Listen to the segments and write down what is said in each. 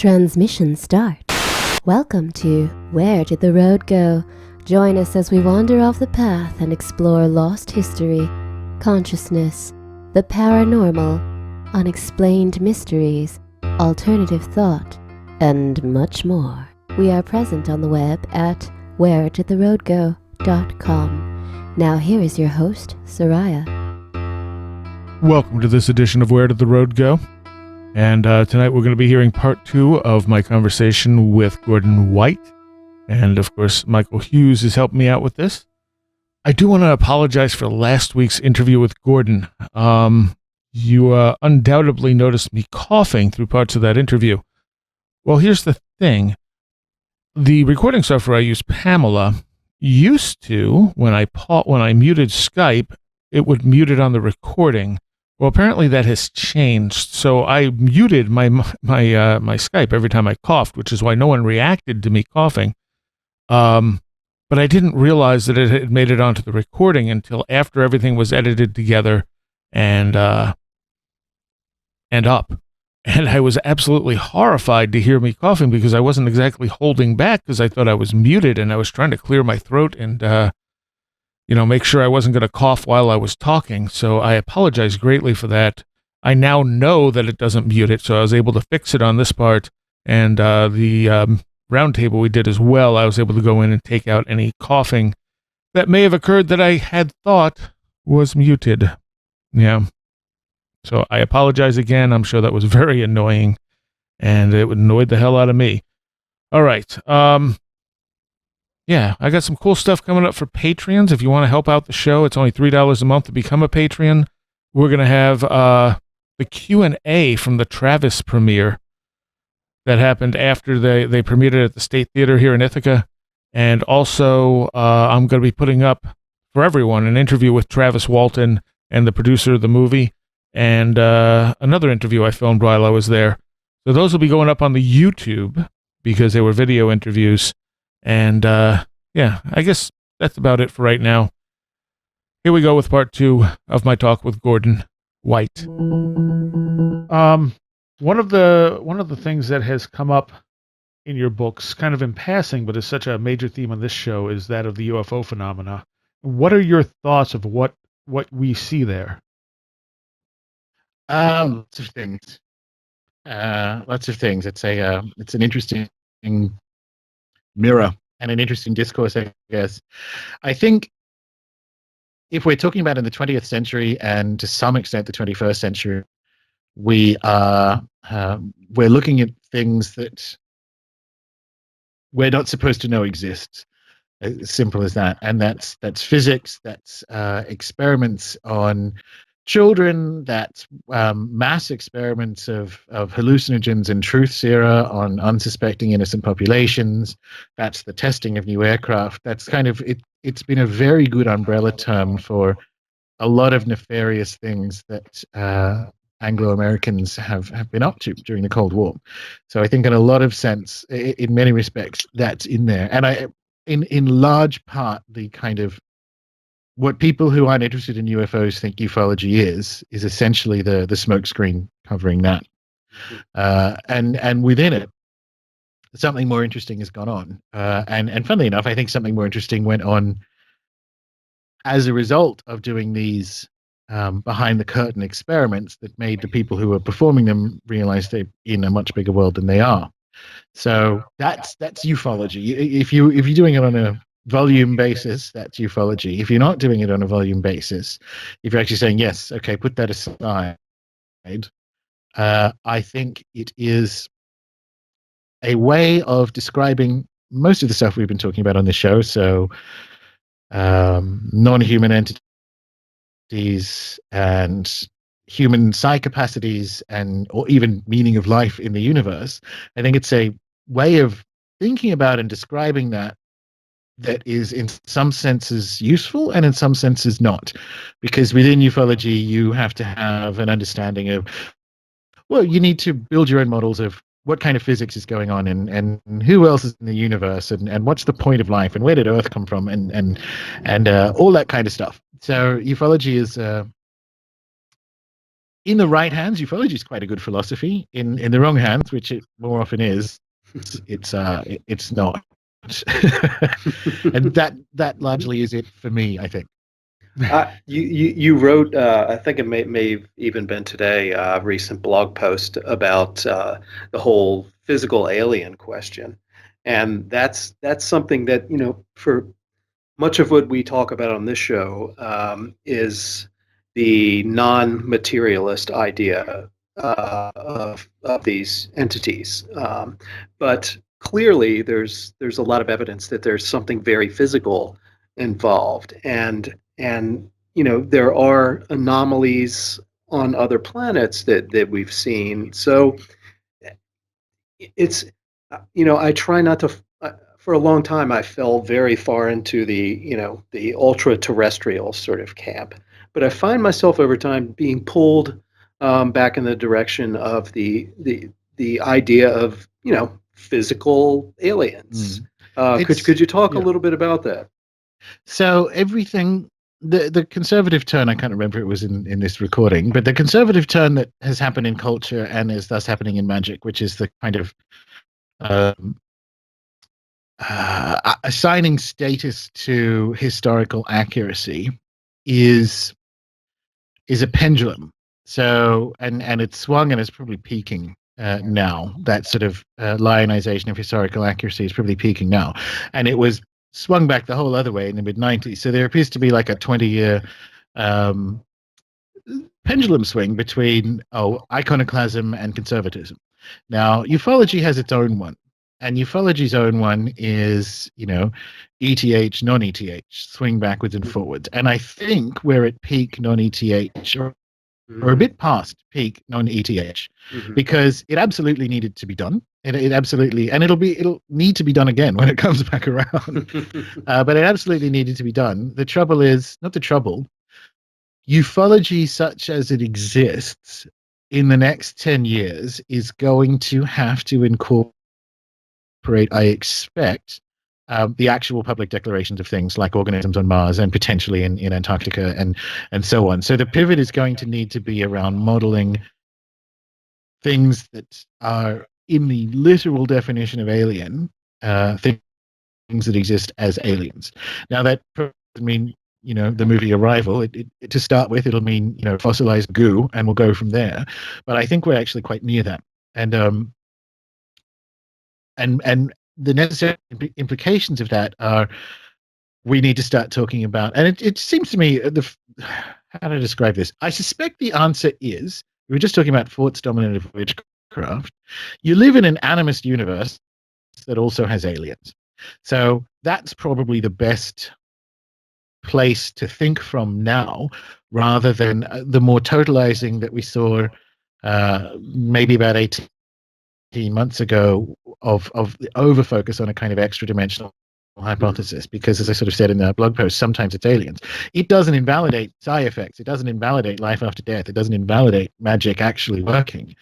Transmission start. Welcome to Where Did the Road Go? Join us as we wander off the path and explore lost history, consciousness, the paranormal, unexplained mysteries, alternative thought, and much more. We are present on the web at wheredidtheroadgo.com. Now here is your host, Soraya. Welcome to this edition of Where Did the Road Go? And tonight we're going to be hearing part 2 of my conversation with Gordon White. And of course, Michael Hughes has helped me out with this. I do want to apologize for last week's interview with Gordon. You undoubtedly noticed me coughing through parts of that interview. Well, here's the thing. The recording software I use, Pamela, used to, when I muted Skype, it would mute it on the recording. Well, apparently that has changed. So I muted my Skype every time I coughed, which is why no one reacted to me coughing. But I didn't realize that it had made it onto the recording until after everything was edited together and up. And I was absolutely horrified to hear me coughing because I wasn't exactly holding back because I thought I was muted and I was trying to clear my throat and make sure I wasn't going to cough while I was talking. So I apologize greatly for that. I now know that it doesn't mute it, so I was able to fix it on this part. And the roundtable we did as well, I was able to go in and take out any coughing that may have occurred that I had thought was muted. Yeah. So I apologize again. I'm sure that was very annoying, and it annoyed the hell out of me. All right. Yeah, I got some cool stuff coming up for Patreons. If you want to help out the show, it's only $3 a month to become a Patreon. We're going to have the Q&A from the Travis premiere that happened after they premiered it at the State Theater here in Ithaca. And also, I'm going to be putting up for everyone an interview with Travis Walton and the producer of the movie, and another interview I filmed while I was there. So those will be going up on the YouTube because they were video interviews. And, yeah, I guess that's about it for right now. Here we go with part 2 of my talk with Gordon White. One of the things that has come up in your books, kind of in passing, but is such a major theme on this show, is that of the UFO phenomena. What are your thoughts of what we see there? Lots of things. It's an interesting mirror and an interesting discourse, I guess. I think if we're talking about in the 20th century and to some extent the 21st century, we're looking at things that we're not supposed to know exist. As simple as that. And that's physics, that's experiments on children, that's mass experiments of hallucinogens and truth sera on unsuspecting innocent populations. That's the testing of new aircraft. That's kind of it's been a very good umbrella term for a lot of nefarious things that Anglo-Americans have been up to during the Cold War. So I think in a lot of sense, in many respects, that's in there. And in large part, the kind of what people who aren't interested in UFOs think ufology is essentially the smokescreen covering that. And within it, something more interesting has gone on. And funnily enough, I think something more interesting went on as a result of doing these behind the curtain experiments that made the people who were performing them realize they're in a much bigger world than they are. So that's ufology. If you're doing it on a volume basis, that's ufology. If you're not doing it on a volume basis, if you're actually saying, yes, okay, put that aside, I think it is a way of describing most of the stuff we've been talking about on this show. So non-human entities and human psi capacities or even meaning of life in the universe. I think it's a way of thinking about and describing that is in some senses useful and in some senses not, because within ufology you have to have an understanding of, well, you need to build your own models of what kind of physics is going on and who else is in the universe and what's the point of life and where did Earth come from and all that kind of stuff. So ufology is in the right hands, ufology is quite a good philosophy. In the wrong hands, which it more often is, it's not. And that largely is it for me, I think. You wrote, I think it may have even been today, a recent blog post about the whole physical alien question, and that's something that, for much of what we talk about on this show is the non-materialist idea of these entities. But clearly, there's a lot of evidence that there's something very physical involved, and there are anomalies on other planets that we've seen. So it's I try not to. For a long time, I fell very far into the ultra terrestrial sort of camp, but I find myself over time being pulled back in the direction of the idea of physical aliens. Could you talk a little bit about that? So everything, the conservative turn, I can't remember if it was in this recording, but the conservative turn that has happened in culture and is thus happening in magic, which is the kind of assigning status to historical accuracy, is a pendulum. So and it's swung and it's probably peaking now. That sort of lionization of historical accuracy is probably peaking now, and it was swung back the whole other way in the mid-90s. So there appears to be like a 20-year pendulum swing between iconoclasm and conservatism. Now ufology has its own one, and ufology's own one is ETH, non-ETH, swing backwards and forwards. And I think we're at peak non-ETH, or a bit past peak non-ETH, because it absolutely needed to be done. It absolutely, and it'll need to be done again when it comes back around. But it absolutely needed to be done. The trouble is, not the trouble, ufology such as it exists in the next 10 years is going to have to incorporate, I expect, the actual public declarations of things like organisms on Mars and potentially in Antarctica and so on. So the pivot is going to need to be around modeling things that are in the literal definition of alien, things that exist as aliens. Now that doesn't mean the movie Arrival. To start with, it'll mean fossilized goo, and we'll go from there. But I think we're actually quite near that, and the necessary implications of that are, we need to start talking about, and it seems to me, how to describe this? I suspect the answer is, we were just talking about Fort's dominant of witchcraft. You live in an animist universe that also has aliens. So that's probably the best place to think from now, rather than the more totalizing that we saw maybe about 18 months ago of the over focus on a kind of extra dimensional hypothesis. Because as I sort of said in the blog post, sometimes it's aliens. It doesn't invalidate side effects. It doesn't invalidate life after death. It doesn't invalidate magic actually working.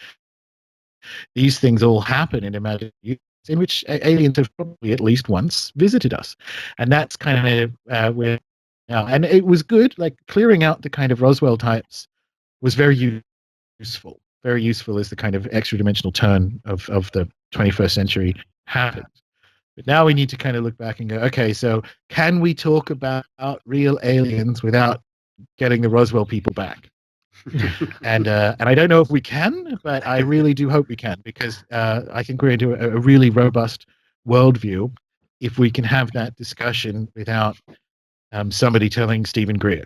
These things all happen in a magic in which aliens have probably at least once visited us, and that's kind of where now. And it was good, like clearing out the kind of Roswell types was very useful. Very useful as the kind of extra dimensional turn of the 21st century happened. But now we need to kind of look back and go, okay, so can we talk about real aliens without getting the Roswell people back? And I don't know if we can, but I really do hope we can, because I think we're into a really robust worldview if we can have that discussion without somebody telling Stephen Greer.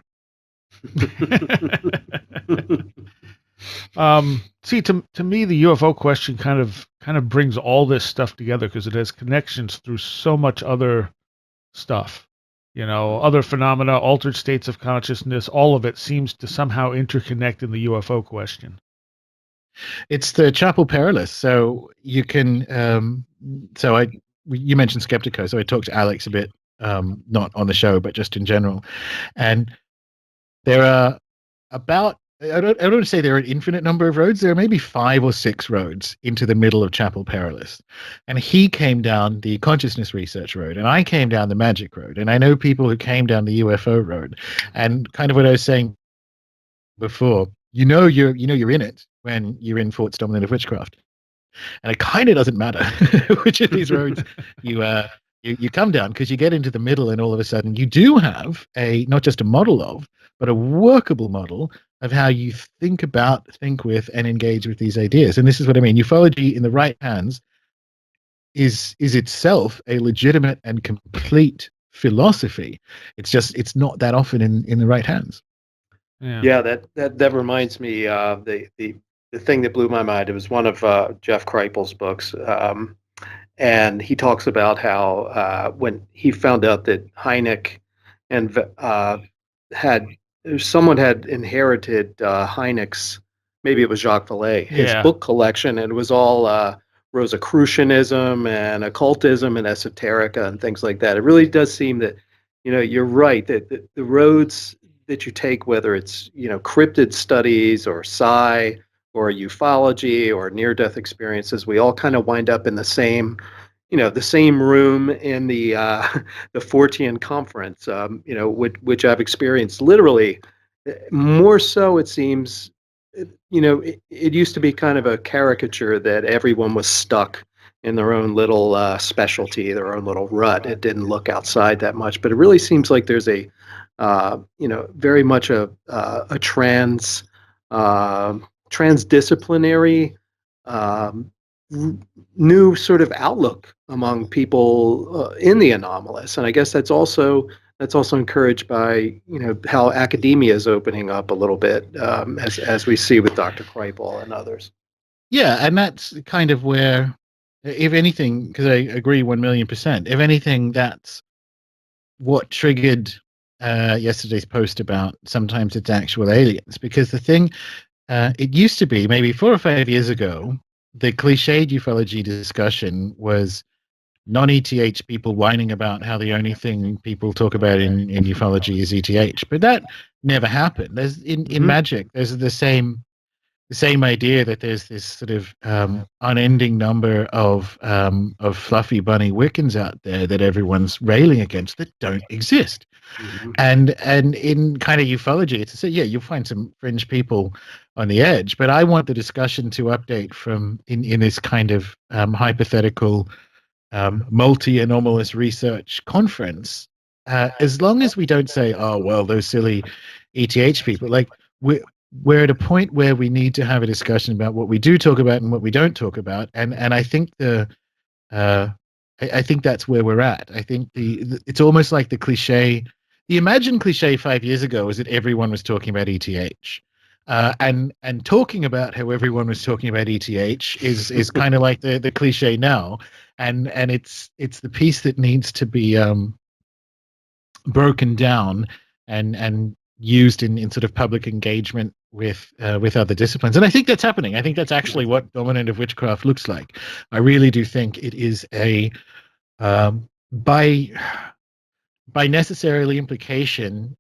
See, to me, the UFO question kind of brings all this stuff together, because it has connections through so much other stuff. Other phenomena, altered states of consciousness, all of it seems to somehow interconnect in the UFO question. It's the Chapel Perilous. So you can, you mentioned Skeptico, so I talked to Alex a bit, not on the show, but just in general. And there are about, I don't want to say there are an infinite number of roads. There are maybe 5 or 6 roads into the middle of Chapel Perilous. And he came down the consciousness research road, and I came down the magic road. And I know people who came down the UFO road. And kind of what I was saying before, you're in it when you're in Fort's Dominant of Witchcraft, and it kind of doesn't matter which of these roads you come down, because you get into the middle, and all of a sudden you do have not just a model of, but a workable model of how you think about, think with, and engage with these ideas. And this is what I mean. Ufology in the right hands is itself a legitimate and complete philosophy. It's not that often in the right hands. Yeah, that reminds me of the thing that blew my mind. It was one of Jeff Kripal's books, and he talks about how when he found out that Hynek and had someone had inherited Hynek's, maybe it was Jacques Vallée, his book collection, and it was all Rosicrucianism and occultism and esoterica and things like that. It really does seem that, you're right, that the roads that you take, whether it's, cryptid studies or psi or ufology or near-death experiences, we all kind of wind up in the same room in the the Fortean conference, which I've experienced literally. More so, it seems, it used to be kind of a caricature that everyone was stuck in their own little specialty, their own little rut. It didn't look outside that much, but it really seems like there's very much a transdisciplinary new sort of outlook among people in the anomalous. And I guess that's also encouraged by how academia is opening up a little bit, as we see with Dr. Kripal and others. Yeah, and that's kind of where, if anything, because I agree 1,000,000%. If anything, that's what triggered yesterday's post about sometimes it's actual aliens. Because the thing, it used to be maybe 4 or 5 years ago, the cliched ufology discussion was non-ETH people whining about how the only thing people talk about in ufology is ETH, but that never happened. There's in magic, there's the same idea that there's this sort of unending number of fluffy bunny Wiccans out there that everyone's railing against that don't exist. And in kind of ufology, it's you'll find some fringe people on the edge, but I want the discussion to update from in this kind of hypothetical multi-anomalous research conference, as long as we don't say, oh well, those silly ETH people, like we're at a point where we need to have a discussion about what we do talk about and what we don't talk about, and I think I think that's where we're at. I think it's almost like the cliche. The imagined cliche 5 years ago was that everyone was talking about ETH. And talking about how everyone was talking about ETH is kind of like the cliche now, and it's the piece that needs to be broken down and used in sort of public engagement with other disciplines. And I think that's happening. I think that's actually what Dominant of Witchcraft looks like. I really do think it is a by necessarily implication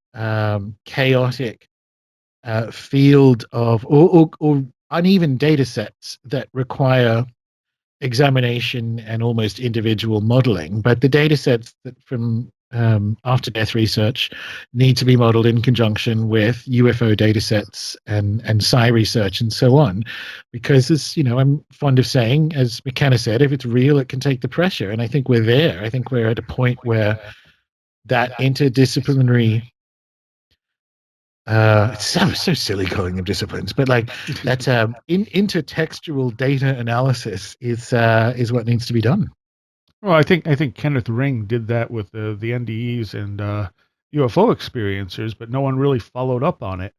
chaotic field of or uneven data sets that require examination and almost individual modeling. But the data sets that from after death research need to be modeled in conjunction with UFO data sets and psi research and so on, because as I'm fond of saying, as McKenna said, if it's real, it can take the pressure. And I think we're there. I think we're at a point where that interdisciplinary it's so silly calling them disciplines, but like that intertextual data analysis is what needs to be done. Well, I think Kenneth Ring did that with the NDEs and UFO experiencers, but no one really followed up on it.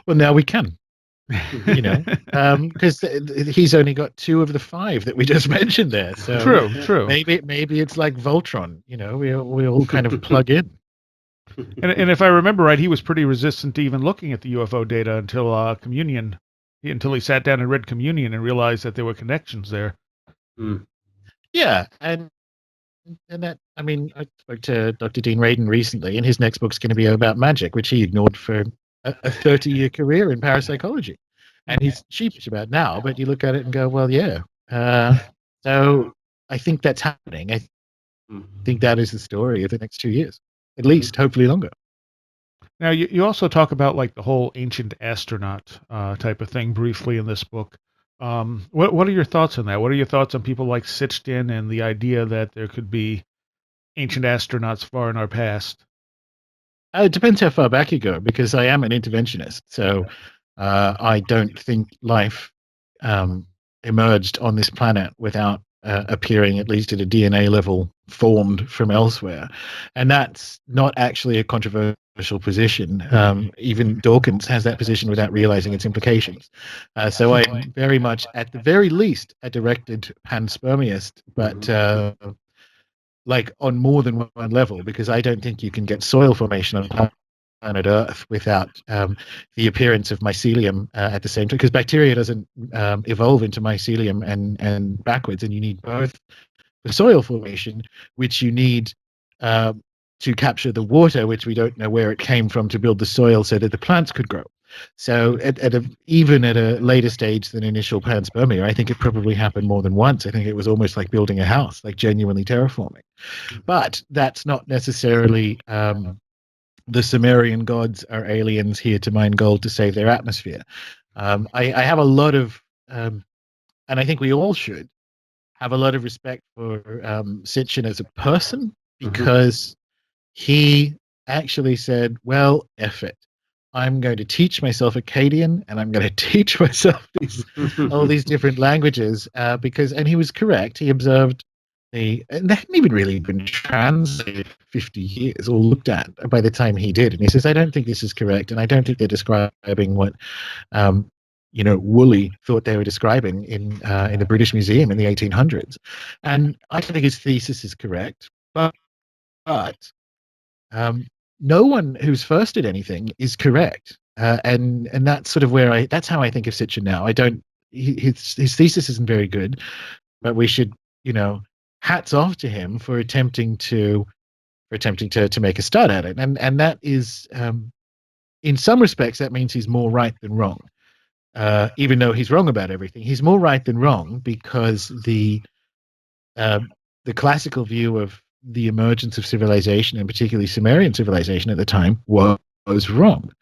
Well, now we can, because he's only got 2 of the 5 that we just mentioned there. So true. Maybe it's like Voltron. We all kind of plug in. And if I remember right, he was pretty resistant to even looking at the UFO data until Communion, until he sat down and read Communion and realized that there were connections there. Yeah, and that, I mean, I spoke to Dr. Dean Radin recently, and his next book's going to be about magic, which he ignored for a 30-year career in parapsychology. And he's sheepish about it now, but you look at it and go, well, yeah. So I think that's happening. I think that is the story of the next 2 years, at least, hopefully longer. Now, you also talk about like the whole ancient astronaut type of thing briefly in this book. What are your thoughts on that? What are your thoughts on people like Sitchin and the idea that there could be ancient astronauts far in our past? It depends how far back you go, because I am an interventionist. So I don't think life um, emerged on this planet without appearing, at least at a DNA level, formed from elsewhere. And that's not actually a controversial position. Even Dawkins has that position without realizing its implications. So I'm very much, at the very least, a directed panspermiist, but like on more than one level, because I don't think you can get soil formation on planet Earth without the appearance of mycelium at the same time, because bacteria doesn't evolve into mycelium and backwards, and you need both the soil formation, which you need to capture the water, which we don't know where it came from, to build the soil so that the plants could grow. So even at a later stage than initial panspermia, I think it probably happened more than once. I think it was almost like building a house, like genuinely terraforming. But that's not necessarily the Sumerian gods are aliens here to mine gold to save their atmosphere. I have a lot of, and I think we all should have a lot of respect for Sitchin as a person, because he actually said, well, F it. I'm going to teach myself Akkadian, and I'm going to teach myself all these different languages, and he was correct. He observed and they hadn't even really been translated for 50 years or looked at by the time he did. And he says, I don't think this is correct, and I don't think they're describing what um, Woolley thought they were describing in the British Museum in the 1800s. And I think his thesis is correct, but um, no one who's first did anything is correct. And that's sort of that's how I think of Sitchin now. I don't, his thesis isn't very good, but we should, you know, hats off to him for attempting to make a start at it. And that is, in some respects, that means he's more right than wrong. Even though he's wrong about everything, he's more right than wrong, because um, the classical view of the emergence of civilization, and particularly Sumerian civilization at the time, was wrong.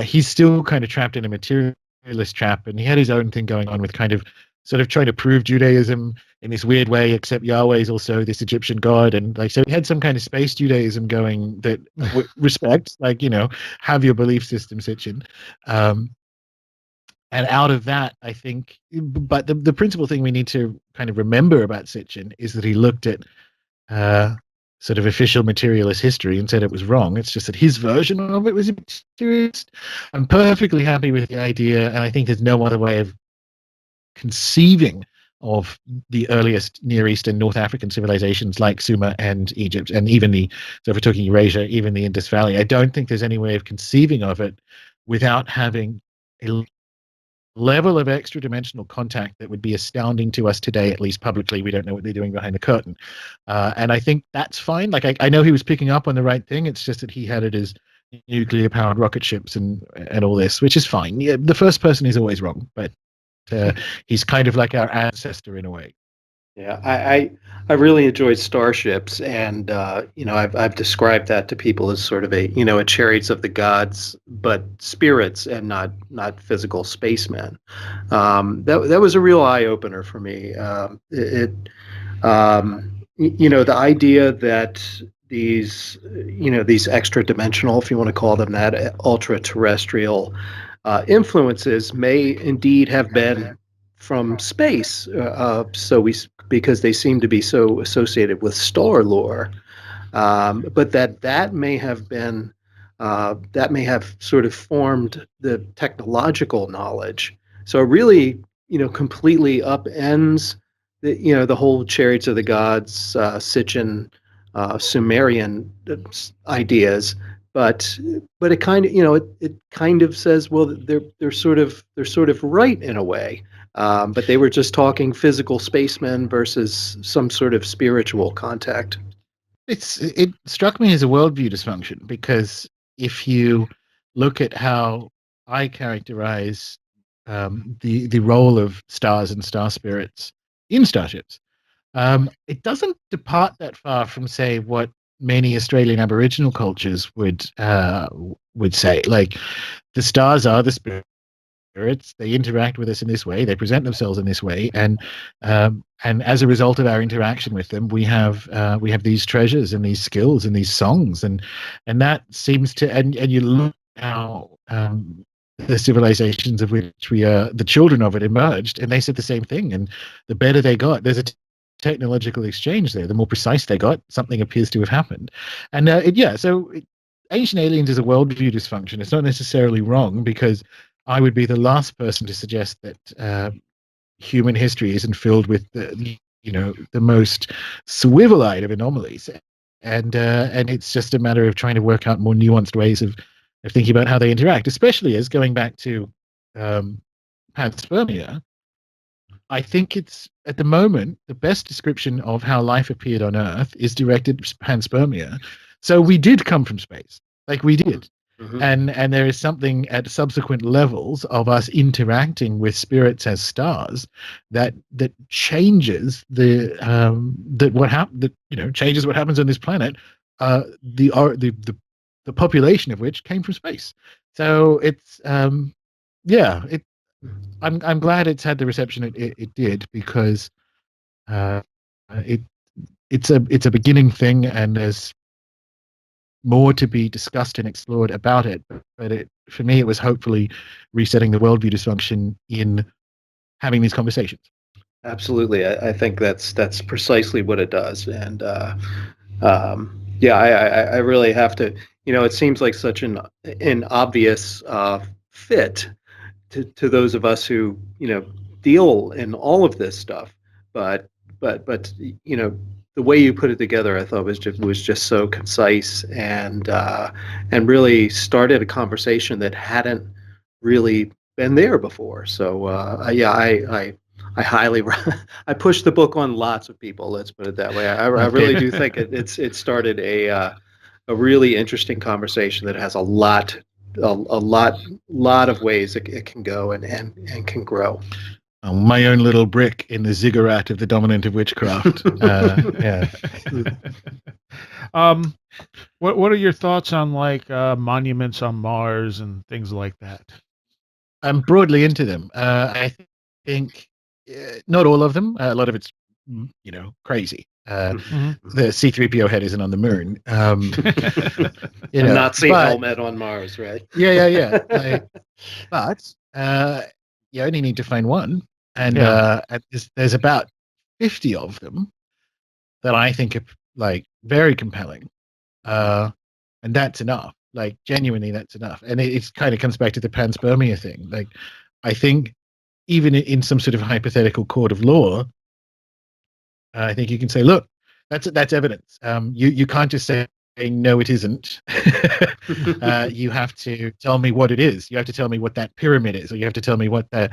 He's still kind of trapped in a materialist trap, and he had his own thing going on with kind of sort of trying to prove Judaism in this weird way, except Yahweh is also this Egyptian god, and like, so he had some kind of space Judaism going that respect, like, have your belief system, Sitchin. Um, and out of that, I think, but the principal thing we need to kind of remember about Sitchin is that he looked at uh, sort of official materialist history and said it was wrong. It's just that his version of it was materialist. I'm perfectly happy with the idea, and I think there's no other way of conceiving of the earliest Near East and North African civilizations like Sumer and Egypt, and even so if we're talking Eurasia, even the Indus Valley. I don't think there's any way of conceiving of it without having a level of extra dimensional contact that would be astounding to us today, at least publicly. We don't know what they're doing behind the curtain. And I think that's fine. Like, I know he was picking up on the right thing. It's just that he had it as nuclear powered rocket ships and all this, which is fine. Yeah, the first person is always wrong, but he's kind of like our ancestor in a way. Yeah, I really enjoyed Starships, and I've described that to people as sort of a chariots of the gods, but spirits and not physical spacemen. That was a real eye opener for me. The idea that these extra dimensional, if you want to call them that, ultra terrestrial influences may indeed have been from space. Because they seem to be so associated with star lore, but that may have been that may have sort of formed the technological knowledge. So it really, completely upends the whole chariots of the gods, Sitchin, Sumerian ideas. But it kind of, it kind of says, well, they're sort of right in a way. But they were just talking physical spacemen versus some sort of spiritual contact. It struck me as a worldview dysfunction, because if you look at how I characterize the role of stars and star spirits in Starships, it doesn't depart that far from, say, what many Australian Aboriginal cultures would say. Like, the stars are the spirits. They interact with us in this way. They present themselves in this way, and as a result of our interaction with them, we have these treasures and these skills and these songs, and that seems to and you look how the civilizations of which we are the children of it emerged, and they said the same thing. And the better they got, there's a technological exchange there. The more precise they got, something appears to have happened. And Ancient Aliens is a worldview dysfunction. It's not necessarily wrong, because I would be the last person to suggest that human history isn't filled with the most swivel-eyed of anomalies, and it's just a matter of trying to work out more nuanced ways of thinking about how they interact, especially as going back to panspermia. I think it's, at the moment, the best description of how life appeared on Earth is directed panspermia. So we did come from space, like we did. Mm-hmm. And there is something at subsequent levels of us interacting with spirits as stars that changes changes what happens on this planet. The population of which came from space. So it's I'm glad it's had the reception it did, because it's a beginning thing, and there's more to be discussed and explored about it. But for me, it was hopefully resetting the worldview dysfunction in having these conversations. Absolutely, I think that's precisely what it does, and I really have to. It seems like such an obvious fit to those of us who deal in all of this stuff, but the way you put it together, I thought was just so concise, and really started a conversation that hadn't really been there before. So I highly I pushed the book on lots of people. Let's put it that way. I really do think it started a really interesting conversation that has a lot of ways it can go and can grow. My own little brick in the ziggurat of the dominant of witchcraft. Yeah. What are your thoughts on like monuments on Mars and things like that? I'm broadly into them. I think not all of them. A lot of it's crazy. The C-3PO head isn't on the moon. A Nazi helmet on Mars, right? Yeah. But you only need to find one, and there's about 50 of them that I think are like very compelling, and that's enough. Like, genuinely, that's enough. And it kind of comes back to the panspermia thing. Like, I think even in some sort of hypothetical court of law, I think you can say, look, that's evidence. You can't just say, no, it isn't. You have to tell me what it is. You have to tell me what that pyramid is, or you have to tell me what the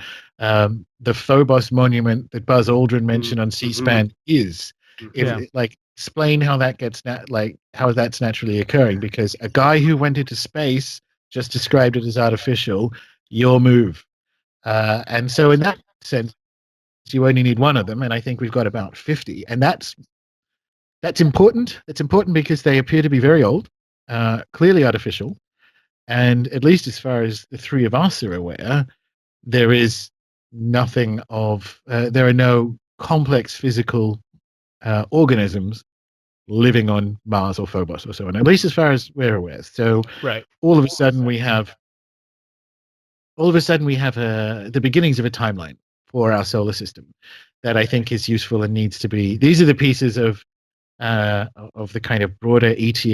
Phobos monument that Buzz Aldrin mentioned on C-SPAN is. Explain how that gets how that's naturally occurring, because a guy who went into space just described it as artificial. Your move. And so in that sense, you only need one of them, and I think we've got about 50, and that's important. It's important because they appear to be very old, clearly artificial, and at least as far as the three of us are aware, there is nothing of there are no complex physical organisms living on Mars or Phobos or so on, at least as far as we're aware. So all of a sudden we have the beginnings of a timeline for our solar system that I think is useful and needs to be. These are the pieces of the kind of broader ETH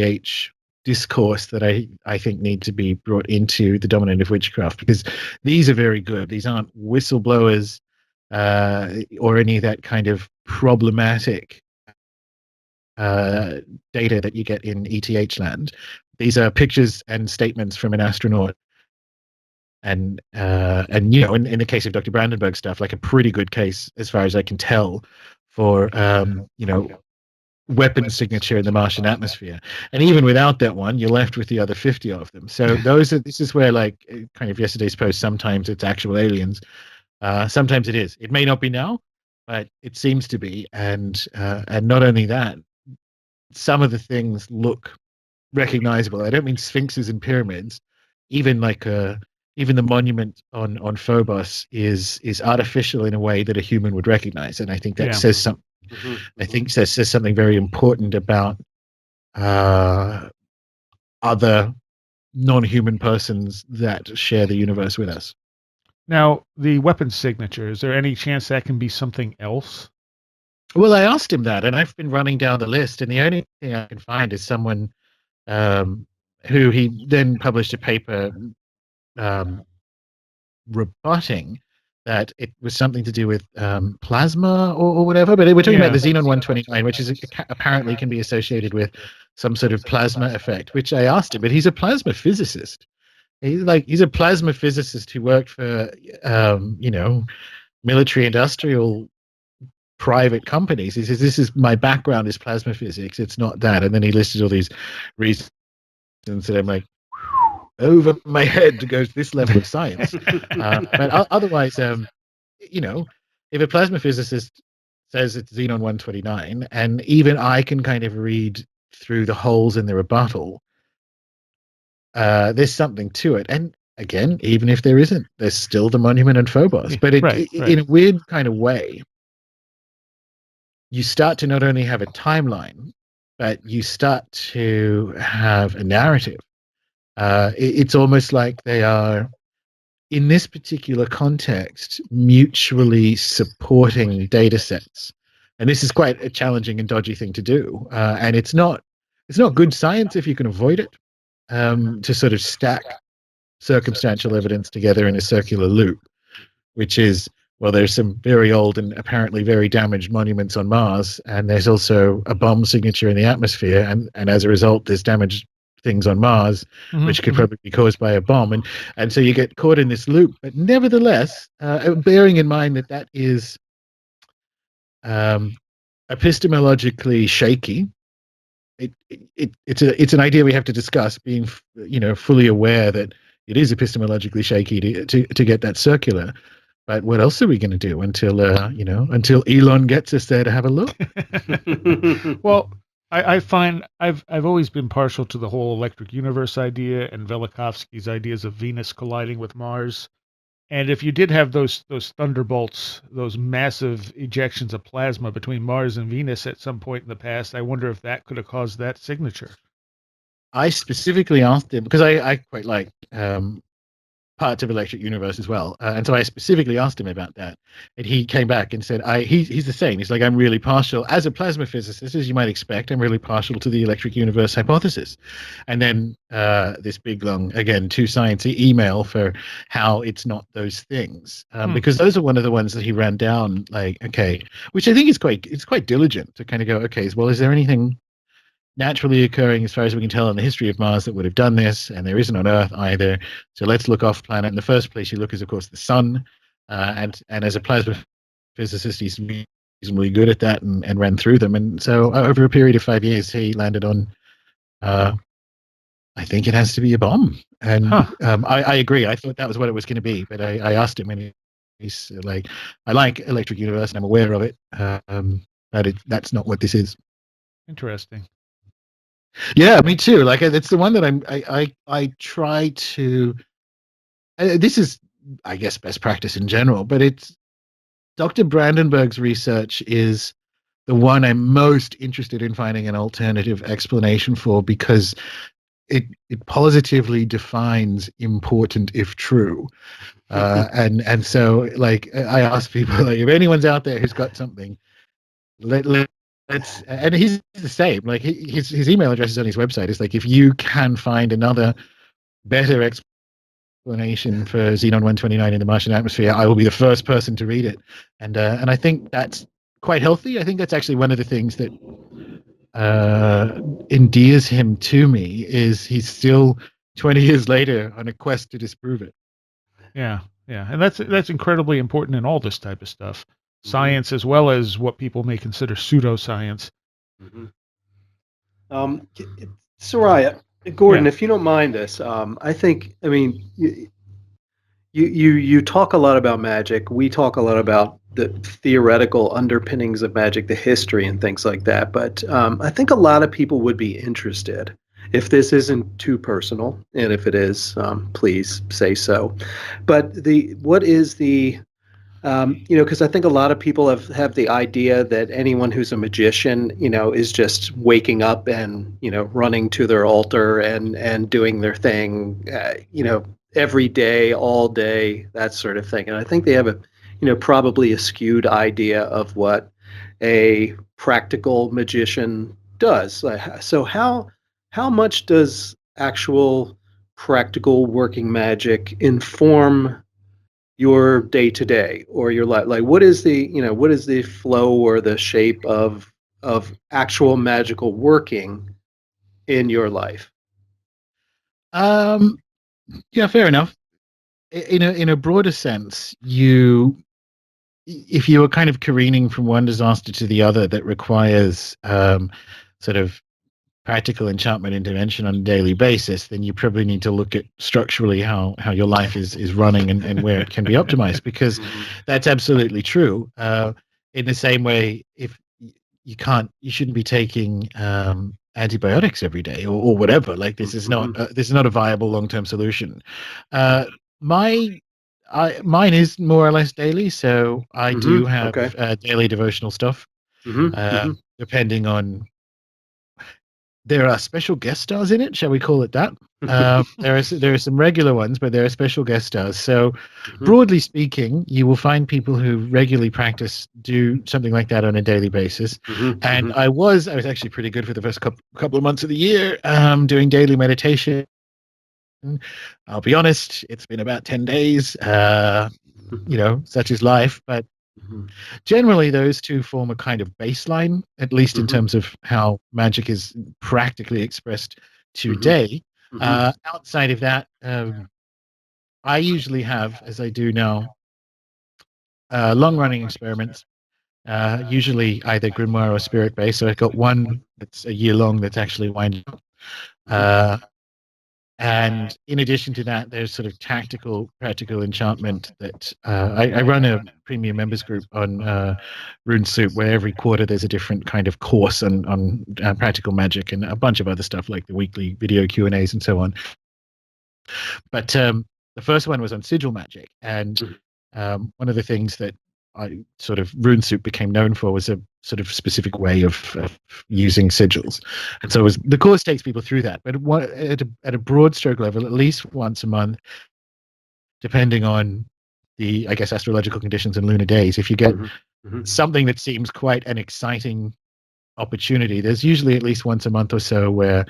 discourse that I think need to be brought into the dominant of witchcraft, because these are very good. These aren't whistleblowers or any of that kind of problematic data that you get in ETH land. These are pictures and statements from an astronaut, and in the case of Dr. Brandenburg stuff, like a pretty good case as far as I can tell for weapon signature in the Martian atmosphere. And even without that one, you're left with the other 50 of them. So this is where, like, kind of yesterday's post, sometimes it's actual aliens, sometimes it is. It may not be now, but it seems to be. And not only that, some of the things look recognizable. I don't mean sphinxes and pyramids. Even even the monument on Phobos is artificial in a way that a human would recognize, and I think that says something. I think says something very important about other non-human persons that share the universe with us. Now, the weapon signature, is there any chance that can be something else? Well, I asked him that, and I've been running down the list, and the only thing I can find is someone who he then published a paper rebutting that it was something to do with plasma or whatever. But we're talking about the Xenon 129, which is apparently can be associated with some sort of plasma effect, which I asked him, but he's a plasma physicist. He's a plasma physicist who worked for military industrial private companies. He says, this is my background is plasma physics, it's not that. And then he listed all these reasons that I'm like, over my head goes this level of science. But otherwise, if a plasma physicist says it's Xenon 129, and even I can kind of read through the holes in the rebuttal, there's something to it. And again, even if there isn't, there's still the monument in Phobos. But in a weird kind of way, you start to not only have a timeline, but you start to have a narrative. It's almost like they are, in this particular context, mutually supporting data sets. And this is quite a challenging and dodgy thing to do. And it's not good science if you can avoid it, to sort of stack circumstantial evidence together in a circular loop, which is, well, there's some very old and apparently very damaged monuments on Mars, and there's also a bomb signature in the atmosphere, and as a result, there's damaged things on Mars, which could probably be caused by a bomb, and so you get caught in this loop. But nevertheless, bearing in mind that is epistemologically shaky, it's an idea we have to discuss, being fully aware that it is epistemologically shaky to get that circular. But what else are we going to do until Elon gets us there to have a look? Well, I find I've always been partial to the whole electric universe idea and Velikovsky's ideas of Venus colliding with Mars. And if you did have those thunderbolts, those massive ejections of plasma between Mars and Venus at some point in the past, I wonder if that could have caused that signature. I specifically asked him, because I quite like parts of Electric Universe as well. And so I specifically asked him about that. And he came back and said, he's the same. He's like, I'm really partial, as a plasma physicist, as you might expect, I'm really partial to the Electric Universe hypothesis. And then this big, long, again, too sciencey email for how it's not those things. Because those are one of the ones that he ran down, like, okay, which I think is quite diligent to kind of go, okay, well, is there anything naturally occurring, as far as we can tell, in the history of Mars that would have done this? And there isn't on Earth either. So let's look off planet. In the first place you look is, of course, the sun. And as a plasma physicist, he's reasonably good at that and ran through them. And so over a period of 5 years, he landed on, I think it has to be a bomb. And I agree. I thought that was what it was going to be. But I asked him, and he's like, I like Electric Universe and I'm aware of it. But that's not what this is. Interesting. Yeah, me too. Like, it's the one that I try to. This is, I guess, best practice in general, but it's Dr. Brandenburg's research is the one I'm most interested in finding an alternative explanation for, because it positively defines important if true. And so, like, I ask people, like, if anyone's out there who's got something, and he's the same. Like, his email address is on his website. It's like, if you can find another better explanation for Xenon 129 in the Martian atmosphere, I will be the first person to read it. And I think that's quite healthy. I think that's actually one of the things that endears him to me, is he's still 20 years later on a quest to disprove it. Yeah, and that's incredibly important in all this type of stuff. Science, as well as what people may consider pseudoscience. Soraya, Gordon, if you don't mind us, I mean, you talk a lot about magic. We talk a lot about the theoretical underpinnings of magic, the history and things like that. But I think a lot of people would be interested, if this isn't too personal, and if it is, please say so. But what is the because I think a lot of people have the idea that anyone who's a magician, is just waking up and, running to their altar and doing their thing, every day, all day, that sort of thing. And I think they have probably a skewed idea of what a practical magician does. So how much does actual practical working magic inform your day to day or your life? Like, what is the flow or the shape of actual magical working in your life? Yeah, fair enough. In a broader sense, if you were kind of careening from one disaster to the other that requires sort of practical enchantment intervention on a daily basis, then you probably need to look at structurally how your life is running and where it can be optimized, because that's absolutely true. In the same way, if you shouldn't be taking antibiotics every day or whatever. Like, this is not a viable long-term solution. Mine is more or less daily, so I do have daily devotional stuff. Depending on, there are special guest stars in it, shall we call it that? There are some regular ones, but there are special guest stars. So broadly speaking, you will find people who regularly practice do something like that on a daily basis. And I was actually pretty good for the first couple of months of the year, doing daily meditation. I'll be honest, it's been about 10 days. Such is life. But generally, those two form a kind of baseline, at least in terms of how magic is practically expressed today. Outside of that, I usually have, as I do now, long-running experiments, usually either grimoire or spirit-based. So I've got one that's a year long that's actually winding up. And in addition to that, there's sort of tactical, practical enchantment that I run a premium members group on Rune Soup, where every quarter there's a different kind of course on practical magic and a bunch of other stuff like the weekly video Q&As and so on. But the first one was on sigil magic, and one of the things that Rune Soup became known for was a sort of specific way of using sigils. And so the course takes people through that. But at a broad stroke level, at least once a month, depending on the, I guess, astrological conditions and lunar days, if you get something that seems quite an exciting opportunity, there's usually at least once a month or so where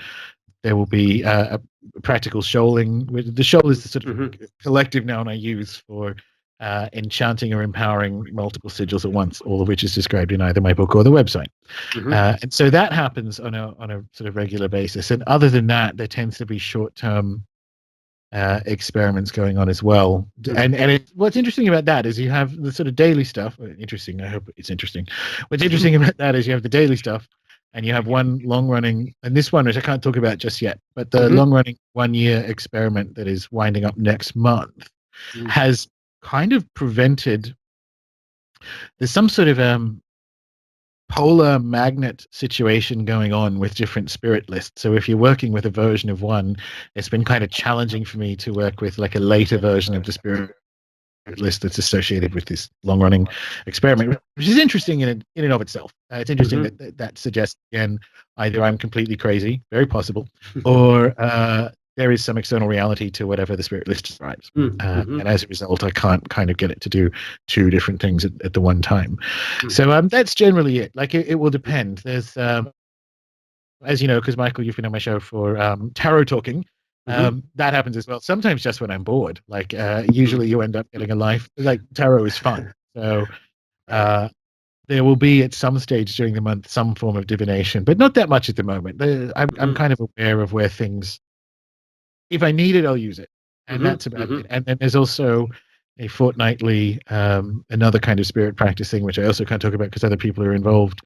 there will be a practical shoaling. The shoal is the sort of collective noun I use for enchanting or empowering multiple sigils at once, all of which is described in either my book or the website. And so that happens on a sort of regular basis. And other than that, there tends to be short-term experiments going on as well. And what's interesting about that is you have the sort of daily stuff. Interesting. I hope it's interesting. What's interesting about that is you have the daily stuff, and you have one long-running, and this one, which I can't talk about just yet, but the long-running 1-year experiment that is winding up next month has kind of prevented, there's some sort of polar magnet situation going on with different spirit lists. So if you're working with a version of one, it's been kind of challenging for me to work with like a later version of the spirit list that's associated with this long-running experiment, which is interesting in and of itself. It's interesting that suggests, again, either I'm completely crazy, very possible, or there is some external reality to whatever the spirit list describes. And as a result, I can't kind of get it to do two different things at the one time. So that's generally it. Like, it will depend. There's, as you know, because Michael, you've been on my show for tarot talking. That happens as well. Sometimes just when I'm bored. Like, usually you end up getting a life. Like, tarot is fun. So there will be at some stage during the month some form of divination, but not that much at the moment. I'm kind of aware of where things, if I need it, I'll use it. And that's about it. And then there's also a fortnightly, another kind of spirit practicing, which I also can't talk about because other people are involved,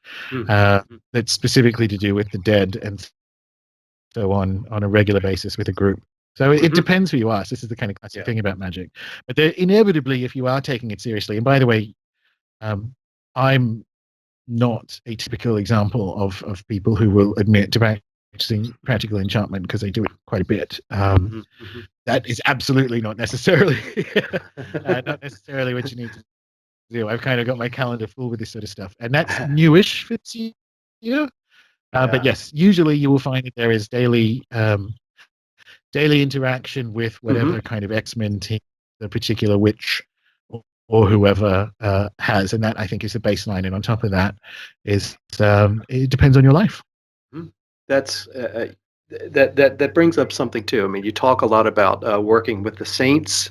that's specifically to do with the dead and so on a regular basis with a group. So it depends who you ask. This is the kind of classic thing about magic. But inevitably, if you are taking it seriously, and by the way, I'm not a typical example of people who will admit to practicing practical enchantment, because they do it quite a bit. That is absolutely not necessarily not necessarily what you need to do. I've kind of got my calendar full with this sort of stuff, and that's newish for this year. But yes, usually you will find that there is daily interaction with whatever kind of X-Men team the particular witch or whoever has, and that, I think, is the baseline. And on top of that is it depends on your life. That's that brings up something too. I mean, you talk a lot about working with the saints,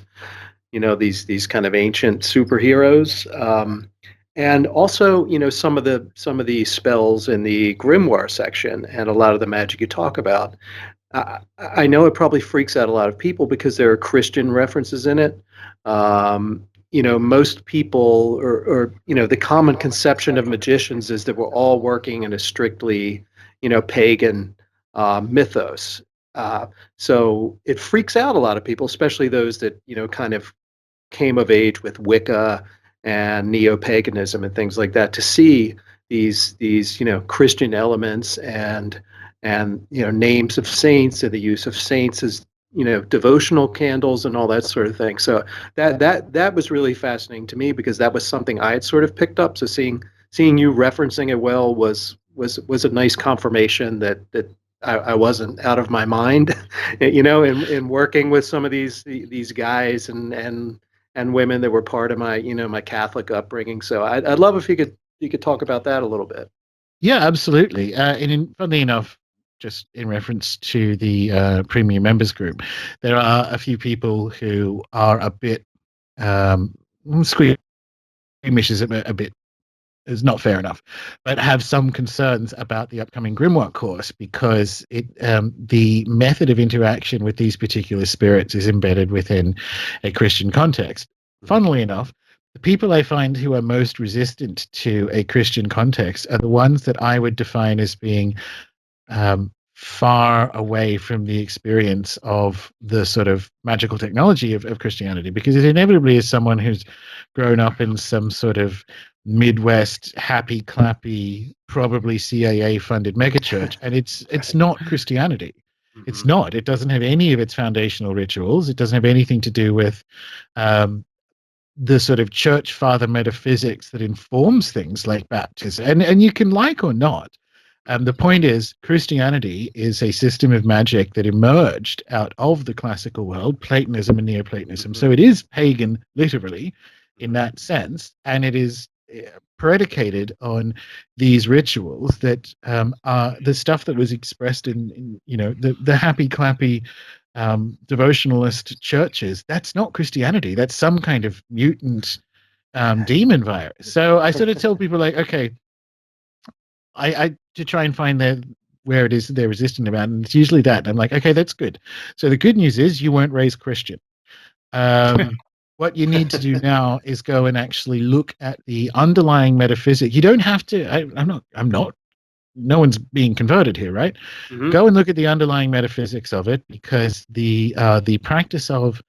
these kind of ancient superheroes, and also some of the spells in the grimoire section, and a lot of the magic you talk about. I know it probably freaks out a lot of people because there are Christian references in it. Most people, or the common conception of magicians is that we're all working in a strictly, pagan mythos. So it freaks out a lot of people, especially those that kind of came of age with Wicca and neo-paganism and things like that, to see these Christian elements and names of saints, and the use of saints as devotional candles and all that sort of thing. So that was really fascinating to me, because that was something I had sort of picked up. So seeing you referencing it well was a nice confirmation that I wasn't out of my mind, in working with some of these guys and women that were part of my my Catholic upbringing. So I'd love if you could talk about that a little bit. Yeah, absolutely. And funnily enough, just in reference to the premium members group, there are a few people who are a bit squeamish is a bit is not fair enough, but have some concerns about the upcoming Grimoire course, because the method of interaction with these particular spirits is embedded within a Christian context. Funnily enough, the people I find who are most resistant to a Christian context are the ones that I would define as being far away from the experience of the sort of magical technology of Christianity, because it inevitably is someone who's grown up in some sort of Midwest happy clappy, probably CIA funded megachurch, and it's not Christianity. It's not. It doesn't have any of its foundational rituals. It doesn't have anything to do with the sort of church father metaphysics that informs things like baptism. And you can like or not. The point is, Christianity is a system of magic that emerged out of the classical world, Platonism and Neoplatonism. So it is pagan, literally, in that sense, and it is predicated on these rituals that are the stuff that was expressed in the happy clappy devotionalist churches. That's not Christianity. That's some kind of mutant demon virus. So I sort of tell people, like, okay, I to try and find where it is they're resistant about, and it's usually that. I'm like, okay, that's good. So the good news is you weren't raised Christian. What you need to do now is go and actually look at the underlying metaphysics. You don't have to. I'm not. No one's being converted here, right? Go and look at the underlying metaphysics of it, because the practice of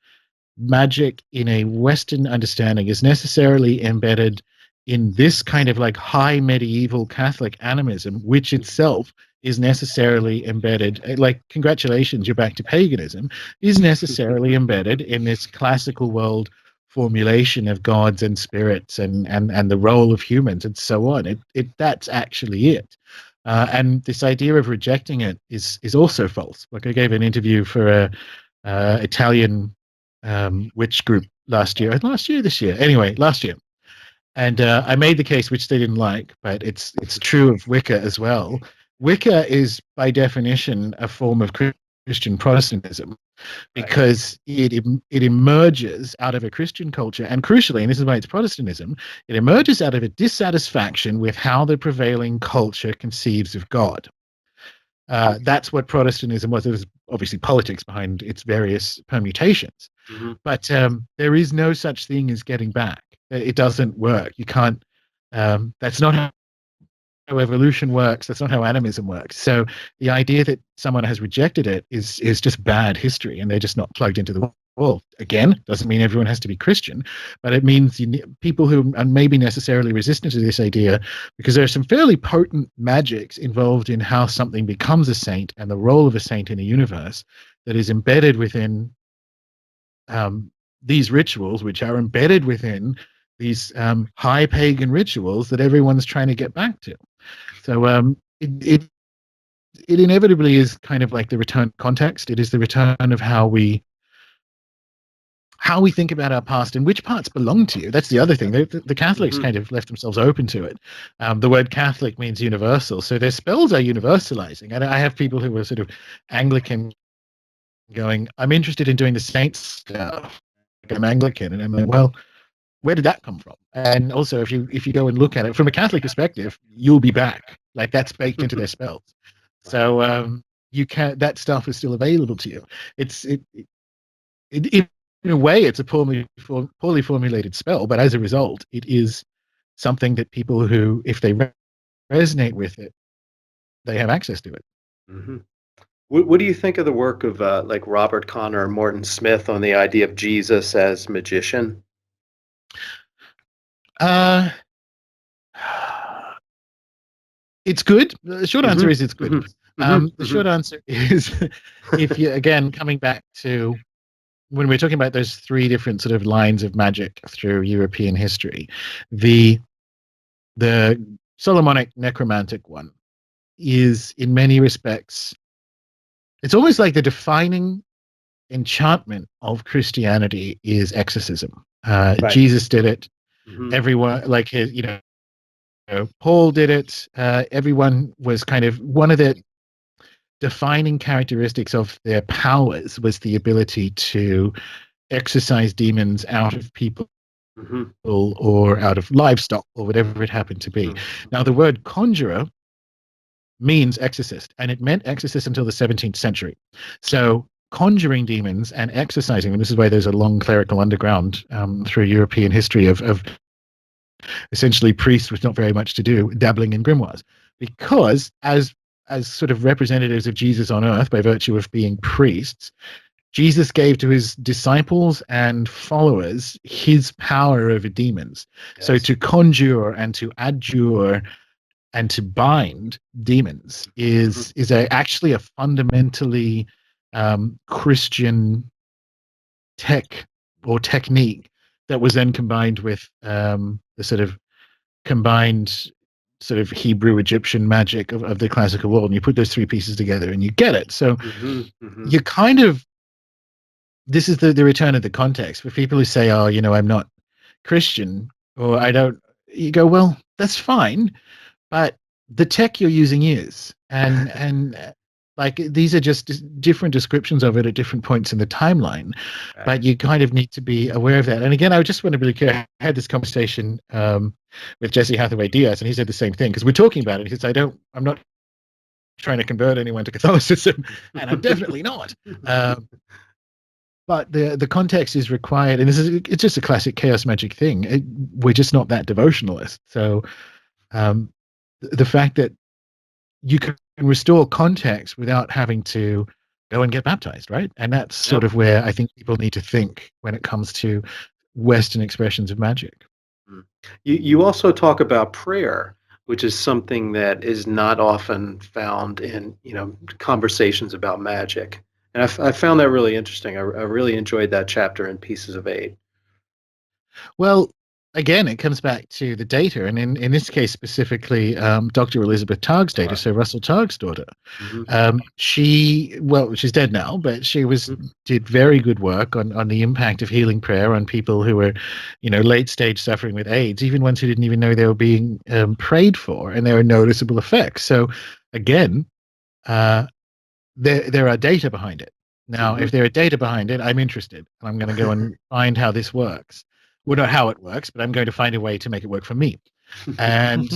magic in a Western understanding is necessarily embedded in this kind of like high medieval Catholic animism, which itself is necessarily embedded, like, congratulations, you're back to paganism, is necessarily embedded in this classical world formulation of gods and spirits and the role of humans and so on. That's actually it. And this idea of rejecting it is also false. Like, I gave an interview for a Italian witch group last year, and I made the case, which they didn't like, but it's true of Wicca as well. Wicca is by definition a form of Christian Protestantism, because it emerges out of a Christian culture, and crucially, and this is why it's Protestantism, it emerges out of a dissatisfaction with how the prevailing culture conceives of God. That's what Protestantism was. There's obviously politics behind its various permutations, but there is no such thing as getting back. It doesn't work. You can't. That's not how evolution works. That's not how animism works. So the idea that someone has rejected it is just bad history, and they're just not plugged into the wall. Again, doesn't mean everyone has to be Christian, but it means people who are maybe necessarily resistant to this idea, because there are some fairly potent magics involved in how something becomes a saint and the role of a saint in a universe that is embedded within these rituals, which are embedded within these high pagan rituals that everyone's trying to get back to. So it inevitably is kind of like the return context. It is the return of how we think about our past and which parts belong to you. That's the other thing. The Catholics kind of left themselves open to it. The word Catholic means universal, so their spells are universalizing. And I have people who are sort of Anglican going, I'm interested in doing the saints stuff. I'm Anglican, and I'm like, well, where did that come from? And also, if you go and look at it from a Catholic perspective, you'll be back. Like, that's baked into their spells. So you can that stuff is still available to you. In a way, it's a poorly formulated spell, but as a result, it is something that people who, if they resonate with it, they have access to it. Mm-hmm. What do you think of the work of like Robert Connor and Morton Smith on the idea of Jesus as magician? It's good. The short answer is it's good. The short answer is, if you, again, coming back to when we're talking about those three different sort of lines of magic through European history, the Solomonic necromantic one is, in many respects, it's almost like the defining enchantment of Christianity is exorcism. Right. Jesus did it. Everyone, like his, Paul did it. Everyone was kind of, one of the defining characteristics of their powers was the ability to exorcise demons out of people or out of livestock or whatever it happened to be. Now, the word conjurer means exorcist, and it meant exorcist until the 17th century. So conjuring demons and exorcising them, this is why there's a long clerical underground through European history of essentially priests with not very much to do dabbling in grimoires, because as sort of representatives of Jesus on earth by virtue of being priests, Jesus gave to his disciples and followers his power over demons. Yes. So to conjure and to adjure and to bind demons is actually a fundamentally Christian technique that was then combined with the sort of combined sort of Hebrew Egyptian magic of the classical world, and you put those three pieces together and you get it. So you kind of, this is the return of the context for people who say, oh, I'm not Christian, or I don't, you go, well, that's fine, but the tech you're using is, and like, these are just different descriptions of it at different points in the timeline, right. But you kind of need to be aware of that. And again, I just want to be clear, I had this conversation with Jesse Hathaway Diaz, and he said the same thing, because we're talking about it. He says, I'm not trying to convert anyone to Catholicism, and I'm definitely not. But the context is required, and it's just a classic Chaos Magick thing. We're just not that devotionalist. So the fact that you can restore context without having to go and get baptized, right? And that's sort of where I think people need to think when it comes to Western expressions of magic. You also talk about prayer, which is something that is not often found in conversations about magic. And I found that really interesting. I really enjoyed that chapter in Pieces of 8. Well, again, it comes back to the data, and in this case specifically, Dr. Elizabeth Targ's data, so Russell Targ's daughter. She's dead now, but she did very good work on the impact of healing prayer on people who were, late stage suffering with AIDS, even ones who didn't even know they were being prayed for, and there are noticeable effects. So again, there are data behind it. Now, if there are data behind it, I'm interested, and I'm going to go and find how this works. Well, not how it works, but I'm going to find a way to make it work for me. And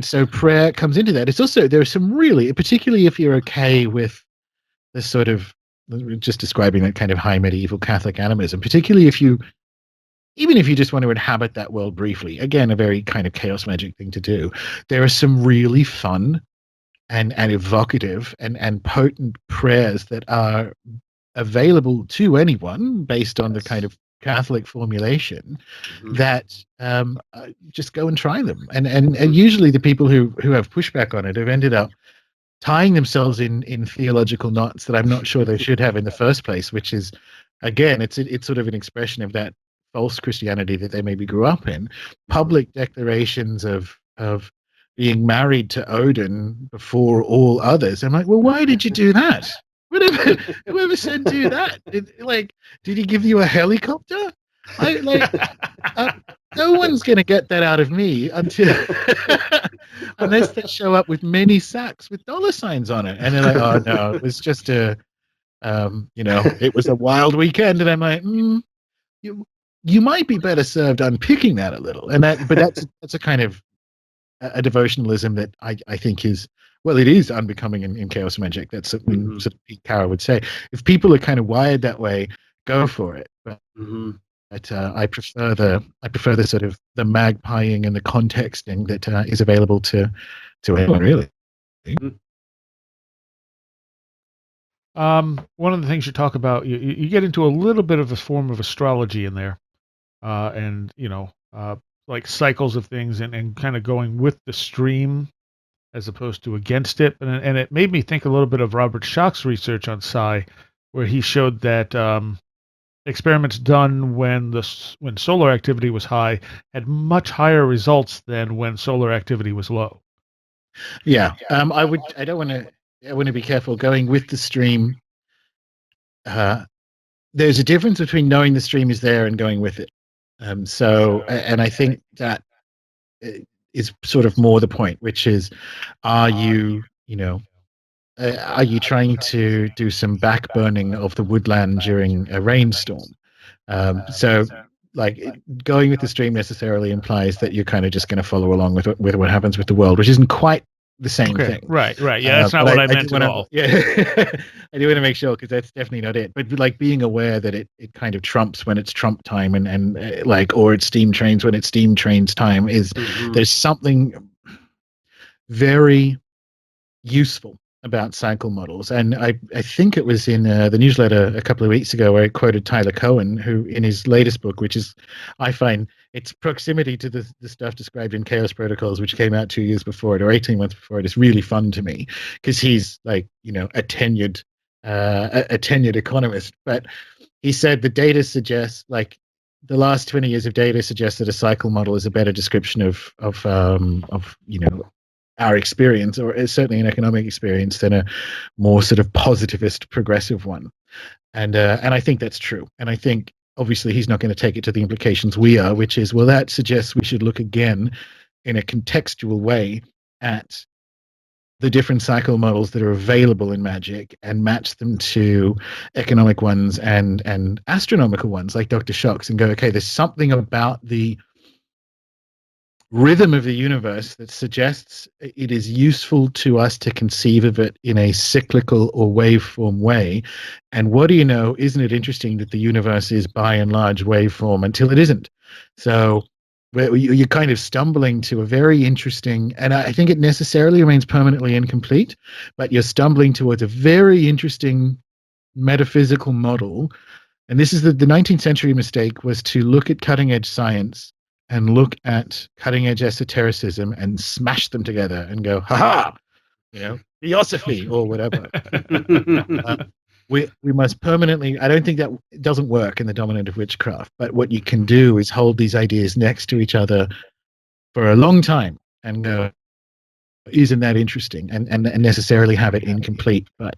so prayer comes into that. It's also, there are some really, particularly if you're okay with the sort of, just describing that kind of high medieval Catholic animism, particularly if you even if you just want to inhabit that world briefly, again, a very kind of Chaos Magic thing to do, there are some really fun and evocative and potent prayers that are available to anyone based on the kind of Catholic formulation that just go and try them. And usually the people who have pushback on it have ended up tying themselves in theological knots that I'm not sure they should have in the first place, which is, again, it's sort of an expression of that false Christianity that they maybe grew up in. Public declarations of being married to Odin before all others. I'm like, well, why did you do that? Whoever sent you that? Did he give you a helicopter? No one's going to get that out of me unless they show up with many sacks with dollar signs on it. And they're like, oh no, it was just it was a wild weekend. And I'm like, you might be better served unpicking that a little. But that's a kind of a devotionalism that I think is, well, it is unbecoming in Chaos Magic. That's something sort of Pete Carroll would say. If people are kind of wired that way, go for it. But I prefer the sort of the magpieing and the contexting that is available to anyone, really. One of the things you talk about, you get into a little bit of a form of astrology in there, and like cycles of things and kind of going with the stream as opposed to against it. And it made me think a little bit of Robert Schoch's research on psi, where he showed that experiments done when solar activity was high had much higher results than when solar activity was low. Yeah, I want to be careful going with the stream. There's a difference between knowing the stream is there and going with it. And I think that is sort of more the point, which is, are you trying to do some backburning of the woodland during a rainstorm? Like going with the stream necessarily implies that you're kind of just going to follow along with what happens with the world, which isn't quite the same thing. Right. Yeah, that's not what I meant at all. Yeah, I do want to make sure, because that's definitely not it. But like being aware that it kind of trumps when it's Trump time, and or it steam trains when it's steam trains time, is there's something very useful about cycle models. And I think it was in the newsletter a couple of weeks ago where I quoted Tyler Cohen, who in his latest book, which is, I find its proximity to the stuff described in Chaos Protocols, which came out 2 years before it or 18 months before it, is really fun to me, because he's like, a tenured economist. But he said the data suggests, like, the last 20 years of data suggests that a cycle model is a better description of our experience, or certainly an economic experience, than a more sort of positivist progressive one. And I think that's true. And I think obviously he's not going to take it to the implications we are, which is, well, that suggests we should look again in a contextual way at the different cycle models that are available in magic and match them to economic ones and astronomical ones like Dr. Schoch's, and go, okay, there's something about the rhythm of the universe that suggests it is useful to us to conceive of it in a cyclical or waveform way. And what do you know, isn't it interesting that the universe is by and large waveform until it isn't? So you're kind of stumbling to a very interesting, and I think it necessarily remains permanently incomplete, but you're stumbling towards a very interesting metaphysical model. And this is the 19th century mistake, was to look at cutting edge science and look at cutting edge esotericism and smash them together and go, ha, theosophy or whatever. We must permanently, I don't think that doesn't work in the dominant of witchcraft, but what you can do is hold these ideas next to each other for a long time and go, isn't that interesting? And necessarily have it incomplete, but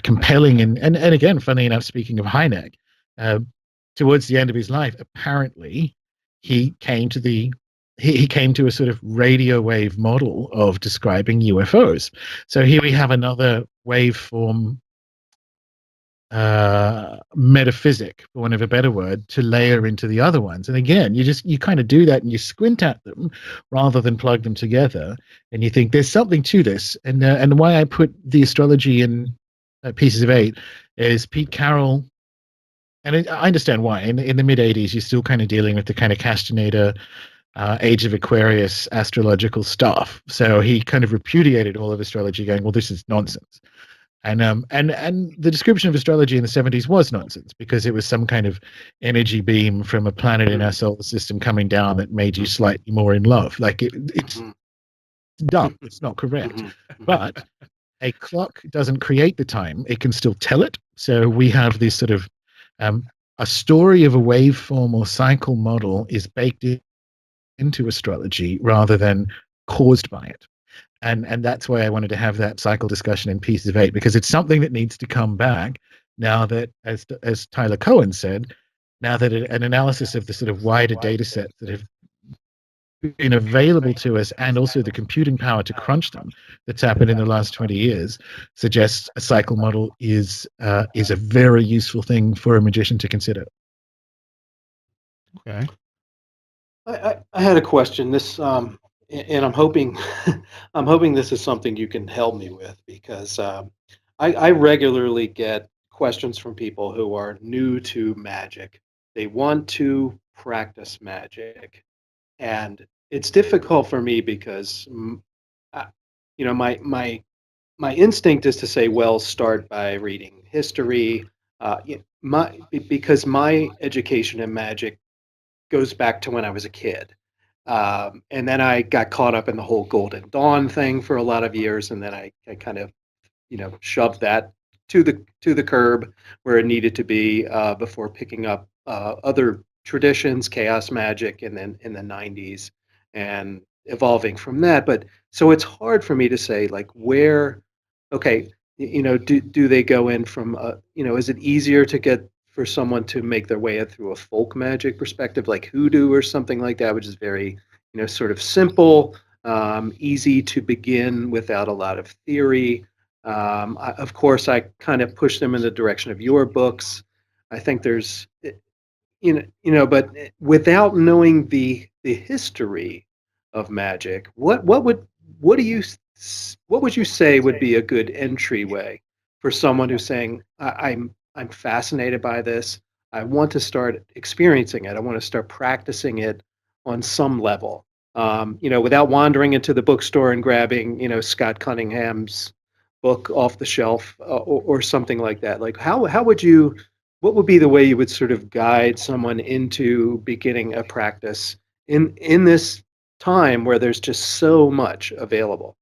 compelling. And again, funnily enough, speaking of Hynek, towards the end of his life, apparently he came to a sort of radio wave model of describing UFOs. So here we have another waveform metaphysic, for want of a better word, to layer into the other ones. And again, you kind of do that and you squint at them rather than plug them together, and you think there's something to this. And why I put the astrology in Pieces of Eight is Pete Carroll and I understand why. In the mid '80s, you're still kind of dealing with the kind of Castaneda, Age of Aquarius astrological stuff. So he kind of repudiated all of astrology, going, "Well, this is nonsense." And the description of astrology in the '70s was nonsense because it was some kind of energy beam from a planet in our solar system coming down that made you slightly more in love. Like it's dumb. It's not correct. But a clock doesn't create the time; it can still tell it. So we have this sort of a story of a waveform or cycle model is baked into astrology rather than caused by it. And that's why I wanted to have that cycle discussion in Pieces of Eight, because it's something that needs to come back now that, as Tyler Cohen said, now that an analysis of the sort of wider data sets that have been available to us and also the computing power to crunch them that's happened in the last 20 years suggests a cycle model is a very useful thing for a magician to consider. Okay. I had a question. This and I'm hoping I'm hoping this is something you can help me with, because I regularly get questions from people who are new to magic. They want to practice magic, and it's difficult for me because I- my instinct is to say, well, start by reading history. Because my education in magic goes back to when I was a kid. And then I got caught up in the whole Golden Dawn thing for a lot of years, and then I kind of, shoved that to the curb where it needed to be, before picking up other traditions, Chaos Magic, and then in the '90s, and evolving from that. But so it's hard for me to say, like, where, okay, do they go in from, is it easier to get for someone to make their way through a folk magic perspective, like hoodoo or something like that, which is very, sort of simple, easy to begin without a lot of theory. Of course, I kind of push them in the direction of your books. I think there's, but without knowing the history of magic, what do you what would you say would be a good entryway for someone who's saying, I'm fascinated by this. I want to start experiencing it. I want to start practicing it on some level. Without wandering into the bookstore and grabbing, Scott Cunningham's book off the shelf, or something like that. Like, how would you, what would be the way you would sort of guide someone into beginning a practice in this time where there's just so much available?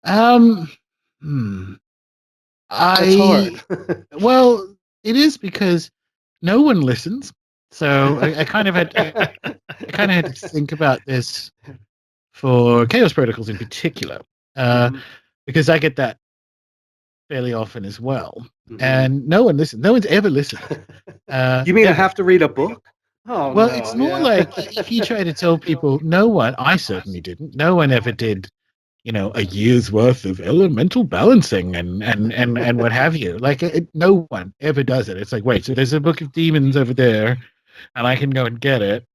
Um, hmm. That's hard. Well, it is because no one listens. So I kind of had I kind of had to think about this for Chaos Protocols in particular, Mhm, because I get that fairly often as well, mhm. and no one listens. No one's ever listened. You mean I Ever. have to read a book? Oh Well, no, it's more yeah. like if you try to tell people, no one. I certainly didn't. No one ever did. A year's worth of elemental balancing and what have you. Like no one ever does it. It's like, wait, so there's a book of demons over there, and I can go and get it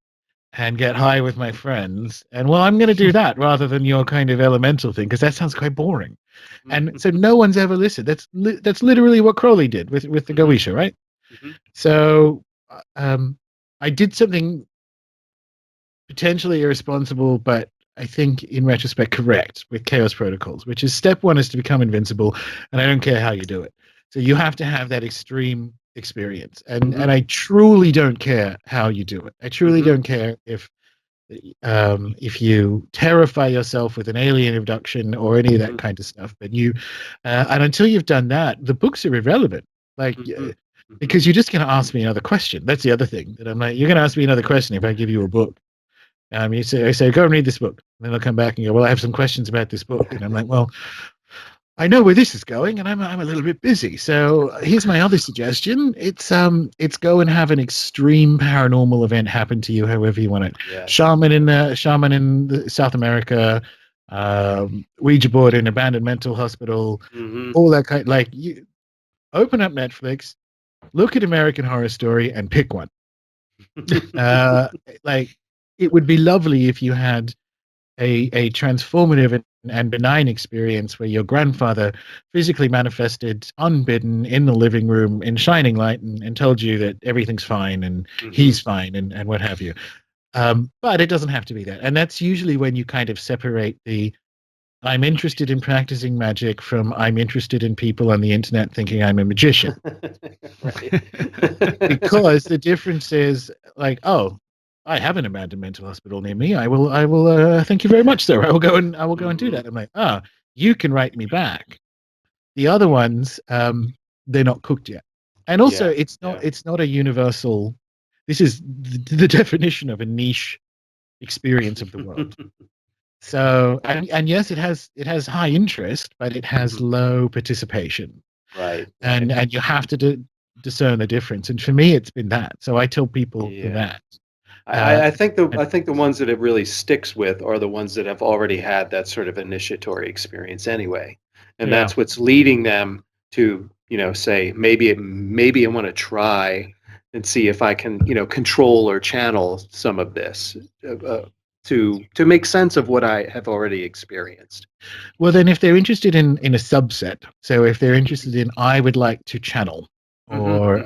and get high with my friends. And well, I'm going to do that rather than your kind of elemental thing, because that sounds quite boring. And so no one's ever listened. That's literally what Crowley did with the Goetia, right? Mhm. So I did something potentially irresponsible, but I think in retrospect correct with Chaos Protocols, which is step one is to become invincible, and I don't care how you do it. So you have to have that extreme experience, and I truly don't care how you do it. I truly don't care if you terrify yourself with an alien abduction or any of that kind of stuff. But and until you've done that, the books are irrelevant. Like. Because you're just going to ask me another question. That's the other thing that I'm like, you're going to ask me another question if I give you a book. I say, go and read this book. And then they'll come back and go, well, I have some questions about this book. And I'm like, well, I know where this is going, and I'm a little bit busy. So here's my other suggestion. It's go and have an extreme paranormal event happen to you, however you want it. Yeah. Shaman in South America, Ouija board in abandoned mental hospital, Mhm. all that kind. Like you open up Netflix, look at American Horror Story, and pick one. Like it would be lovely if you had a transformative and benign experience where your grandfather physically manifested unbidden in the living room in shining light and told you that everything's fine and he's fine and what have you. But it doesn't have to be that. And that's usually when you kind of separate the I'm interested in practicing magic from I'm interested in people on the internet thinking I'm a magician. Because the difference is like, oh, I have an abandoned mental hospital near me. I will thank you very much, sir. I will go and do that. I'm like, you can write me back. The other ones, they're not cooked yet. And also it's not a universal. This is the definition of a niche experience of the world. So and yes, it has high interest, but it has low participation. Right. And you have to discern the difference. And for me, it's been that. So I tell people that. I think the ones that it really sticks with are the ones that have already had that sort of initiatory experience anyway, and that's what's leading them to say maybe I want to try and see if I can control or channel some of this to make sense of what I have already experienced. Well, then if they're interested in a subset, so if they're interested in I would like to channel, or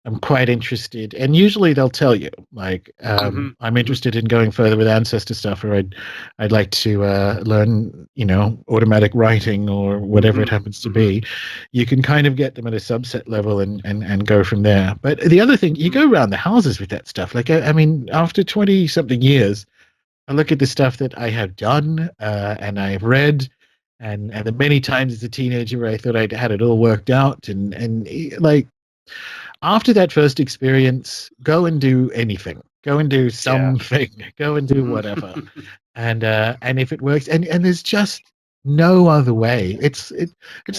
I'm quite interested, and usually they'll tell you like I'm interested in going further with ancestor stuff, or I'd like to learn automatic writing or whatever it happens to be. You can kind of get them at a subset level and go from there. But the other thing, you go around the houses with that stuff. Like I mean, after 20 something years, I look at the stuff that I have done and I've read, and the many times as a teenager where I thought I'd had it all worked out, and like after that first experience, go and do anything, go and do something, go and do whatever, and if it works, and there's just no other way. It's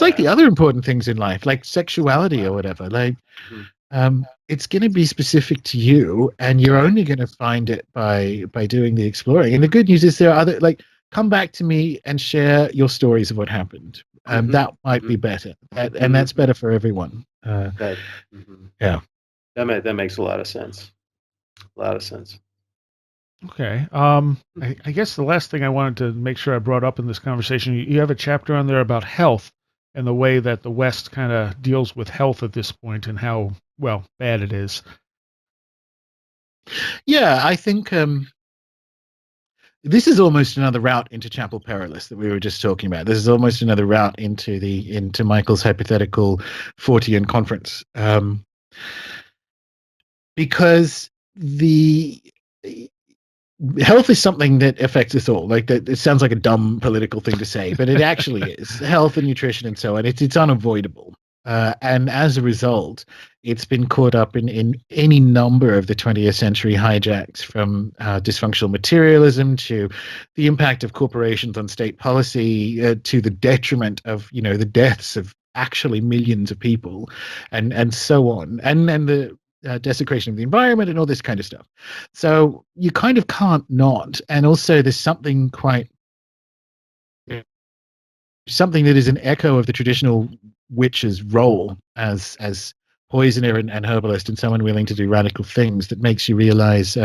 like the other important things in life, like sexuality or whatever. Like it's going to be specific to you, and you're only going to find it by doing the exploring. And the good news is there are other, like, come back to me and share your stories of what happened. That might be better, and that's better for everyone. Yeah, that makes a lot of sense. Okay. I guess the last thing I wanted to make sure I brought up in this conversation, you have a chapter on there about health and the way that the West kind of deals with health at this point and how, well, bad it is. Yeah, I think this is almost another route into Chapel Perilous that we were just talking about. This is almost another route into Michael's hypothetical Fortean conference, because the health is something that affects us all. Like that, it sounds like a dumb political thing to say, but it actually is. Health and nutrition and so on. It's unavoidable. And as a result, it's been caught up in any number of the 20th century hijacks, from dysfunctional materialism to the impact of corporations on state policy, to the detriment of the deaths of actually millions of people, and so on, and the desecration of the environment and all this kind of stuff. So you kind of can't not. And also, there's something that is an echo of the traditional witch's role as poisoner and herbalist, and someone willing to do radical things, that makes you realize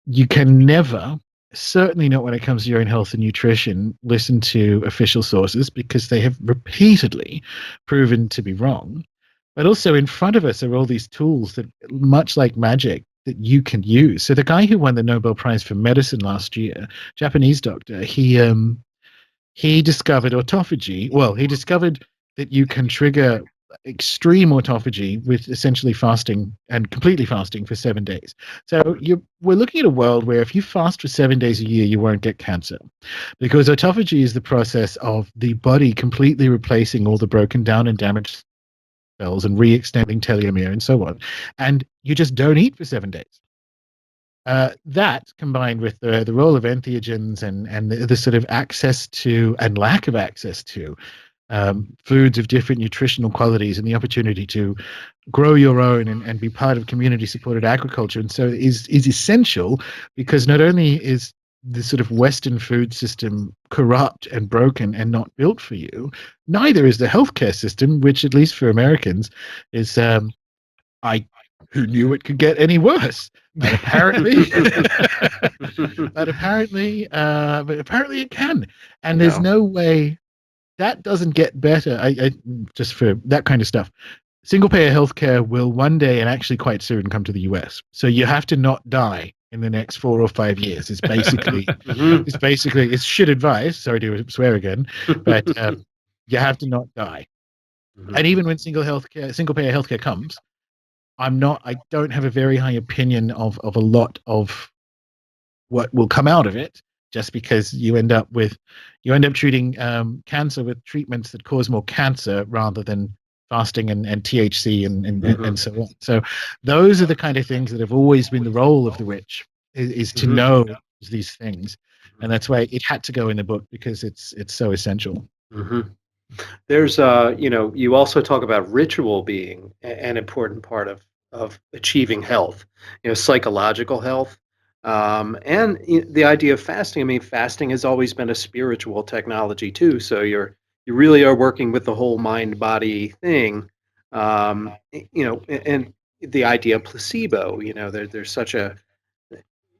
you can never, certainly not when it comes to your own health and nutrition, listen to official sources, because they have repeatedly proven to be wrong. But also in front of us are all these tools that, much like magic, that you can use. So the guy who won the Nobel Prize for Medicine last year, Japanese doctor, he discovered autophagy. Well, he discovered that you can trigger extreme autophagy with essentially fasting, and completely fasting, for 7 days. So we're looking at a world where if you fast for 7 days a year, you won't get cancer, because autophagy is the process of the body completely replacing all the broken down and damaged cells and re-extending telomere and so on. And you just don't eat for 7 days. That, combined with the role of entheogens and the sort of access to, and lack of access to, foods of different nutritional qualities, and the opportunity to grow your own and be part of community-supported agriculture, and so is essential, because not only is the sort of Western food system corrupt and broken and not built for you, neither is the healthcare system, which, at least for Americans, is I who knew it could get any worse? But apparently, but apparently it can. And there's no way that doesn't get better. I just for that kind of stuff. Single payer healthcare will one day and actually quite soon come to the US. So you have to not die in the next 4 or 5 years. It's basically it's shit advice. Sorry to swear again, but you have to not die. And even when single payer healthcare comes, I don't have a very high opinion of a lot of what will come out of it, just because you end up treating cancer with treatments that cause more cancer rather than fasting and THC and so on. So those are the kind of things that have always been the role of the witch, is to know these things. And that's why it had to go in the book, because it's so essential. There's you also talk about ritual being an important part of achieving health, psychological health. And the idea of fasting. I mean, fasting has always been a spiritual technology too. So you really are working with the whole mind body thing. And the idea of placebo. There's such a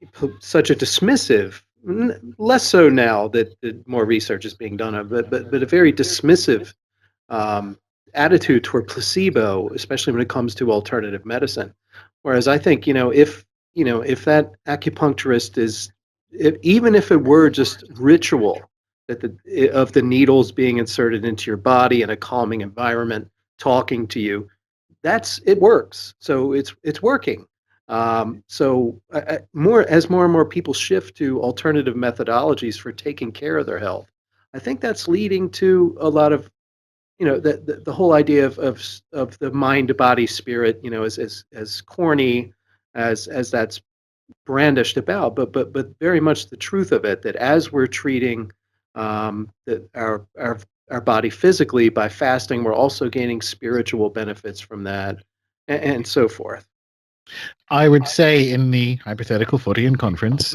dismissive, less so now that more research is being done of, but a very dismissive attitude toward placebo, especially when it comes to alternative medicine. Whereas I think, if that acupuncturist even if it were just ritual, of the needles being inserted into your body in a calming environment, talking to you, it works. So it's working. So more and more people shift to alternative methodologies for taking care of their health, I think that's leading to a lot of, the whole idea of the mind, body, spirit, as corny as that's brandished about, but very much the truth of it, that as we're treating our body physically by fasting, we're also gaining spiritual benefits from that, and so forth. I would say in the hypothetical Fortean conference,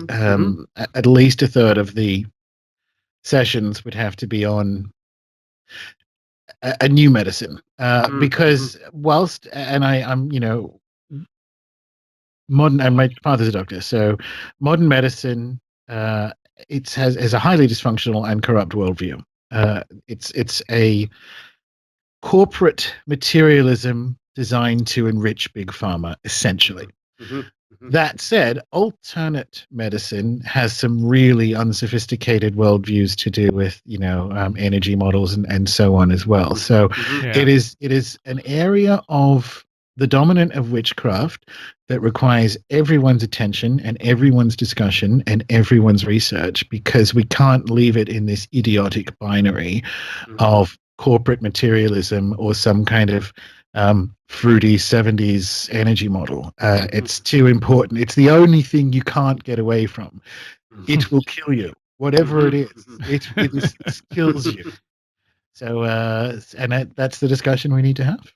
at least a third of the sessions would have to be on a new medicine, because whilst, and I'm modern, and my father's a doctor, so modern medicine, it has a highly dysfunctional and corrupt worldview. It's a corporate materialism designed to enrich big pharma, essentially. That said, alternate medicine has some really unsophisticated worldviews to do with, energy models and so on as well. So it is an area of the dominant of witchcraft that requires everyone's attention and everyone's discussion and everyone's research, because we can't leave it in this idiotic binary of corporate materialism or some kind of fruity 70s energy model. It's too important. It's the only thing you can't get away from. It will kill you, whatever it is. It kills you. So, and that's the discussion we need to have.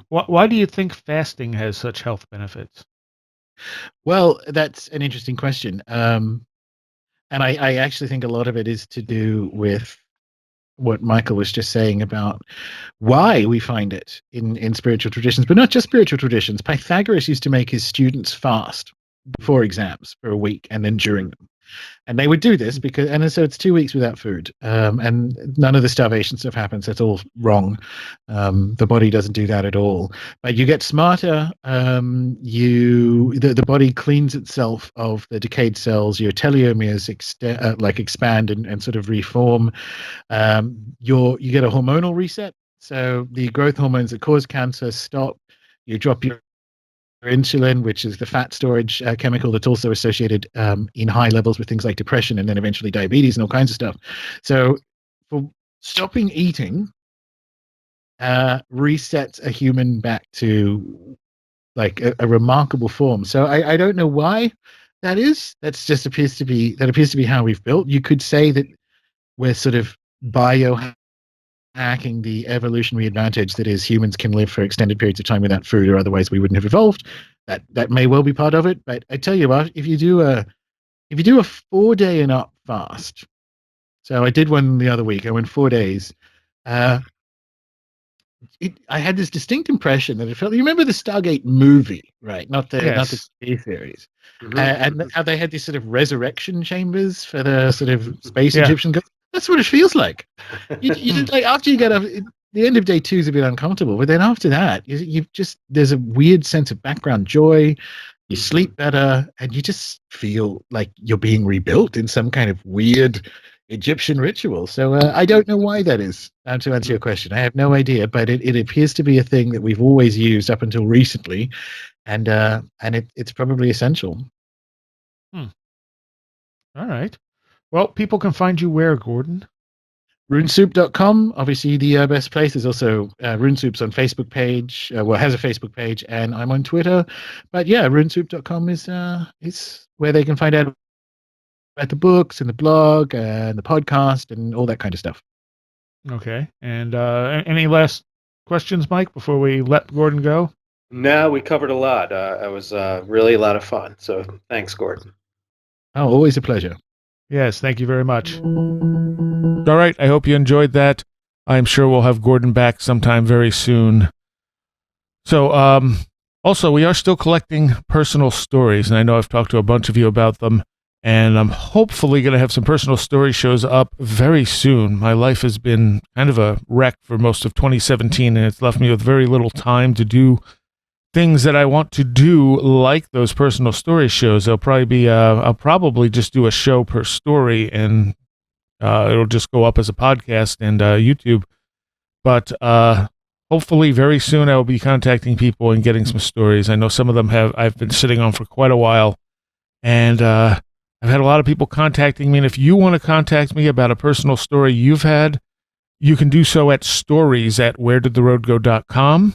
Why do you think fasting has such health benefits? Well, that's an interesting question. And I actually think a lot of it is to do with what Michael was just saying about why we find it in spiritual traditions, but not just spiritual traditions. Pythagoras used to make his students fast before exams for a week and then during them. And they would do this because, and so it's 2 weeks without food, and none of the starvation stuff happens. That's all wrong. The body doesn't do that at all. But you get smarter. The body cleans itself of the decayed cells. Your telomeres expand and sort of reform. You get a hormonal reset. So the growth hormones that cause cancer stop. You drop your insulin, which is the fat storage chemical that's also associated in high levels with things like depression and then eventually diabetes and all kinds of stuff. So for stopping eating resets a human back to like a remarkable form. So I don't know why that is. That appears to be how we've built. You could say that we're sort of biohacking the evolutionary advantage that is humans can live for extended periods of time without food, or otherwise we wouldn't have evolved. That may well be part of it. But I tell you what, if you do a 4-day and up fast, so I did one the other week. I went 4 days. I had this distinct impression that it felt. You remember the Stargate movie, right? Not the Yes. TV series, Mhm. and how they had these sort of resurrection chambers for the sort of space Yeah. Egyptian gods. That's what it feels like. You just, like after you get up, the end of day 2 is a bit uncomfortable, but then after that, you just there's a weird sense of background joy. You sleep better, and you just feel like you're being rebuilt in some kind of weird Egyptian ritual. So I don't know why that is. To answer your question, I have no idea, but it appears to be a thing that we've always used up until recently, and it's probably essential. All right. Well, people can find you where, Gordon? Runesoup.com, obviously the best place. There's also Runesoup's on Facebook page, has a Facebook page, and I'm on Twitter. But yeah, runesoup.com is where they can find out about the books and the blog and the podcast and all that kind of stuff. Okay. And any last questions, Mike, before we let Gordon go? No, we covered a lot. It was really a lot of fun. So thanks, Gordon. Oh, always a pleasure. Yes, thank you very much. All right, I hope you enjoyed that. I'm sure we'll have Gordon back sometime very soon. So, also, we are still collecting personal stories, and I know I've talked to a bunch of you about them, and I'm hopefully going to have some personal story shows up very soon. My life has been kind of a wreck for most of 2017, and it's left me with very little time to do things that I want to do, like those personal story shows. I'll probably just do a show per story, and it'll just go up as a podcast and YouTube. But hopefully very soon I will be contacting people and getting some stories. I know some of them I've been sitting on for quite a while, and I've had a lot of people contacting me. And if you want to contact me about a personal story you've had, you can do so at stories@wheredidtheroadgo.com.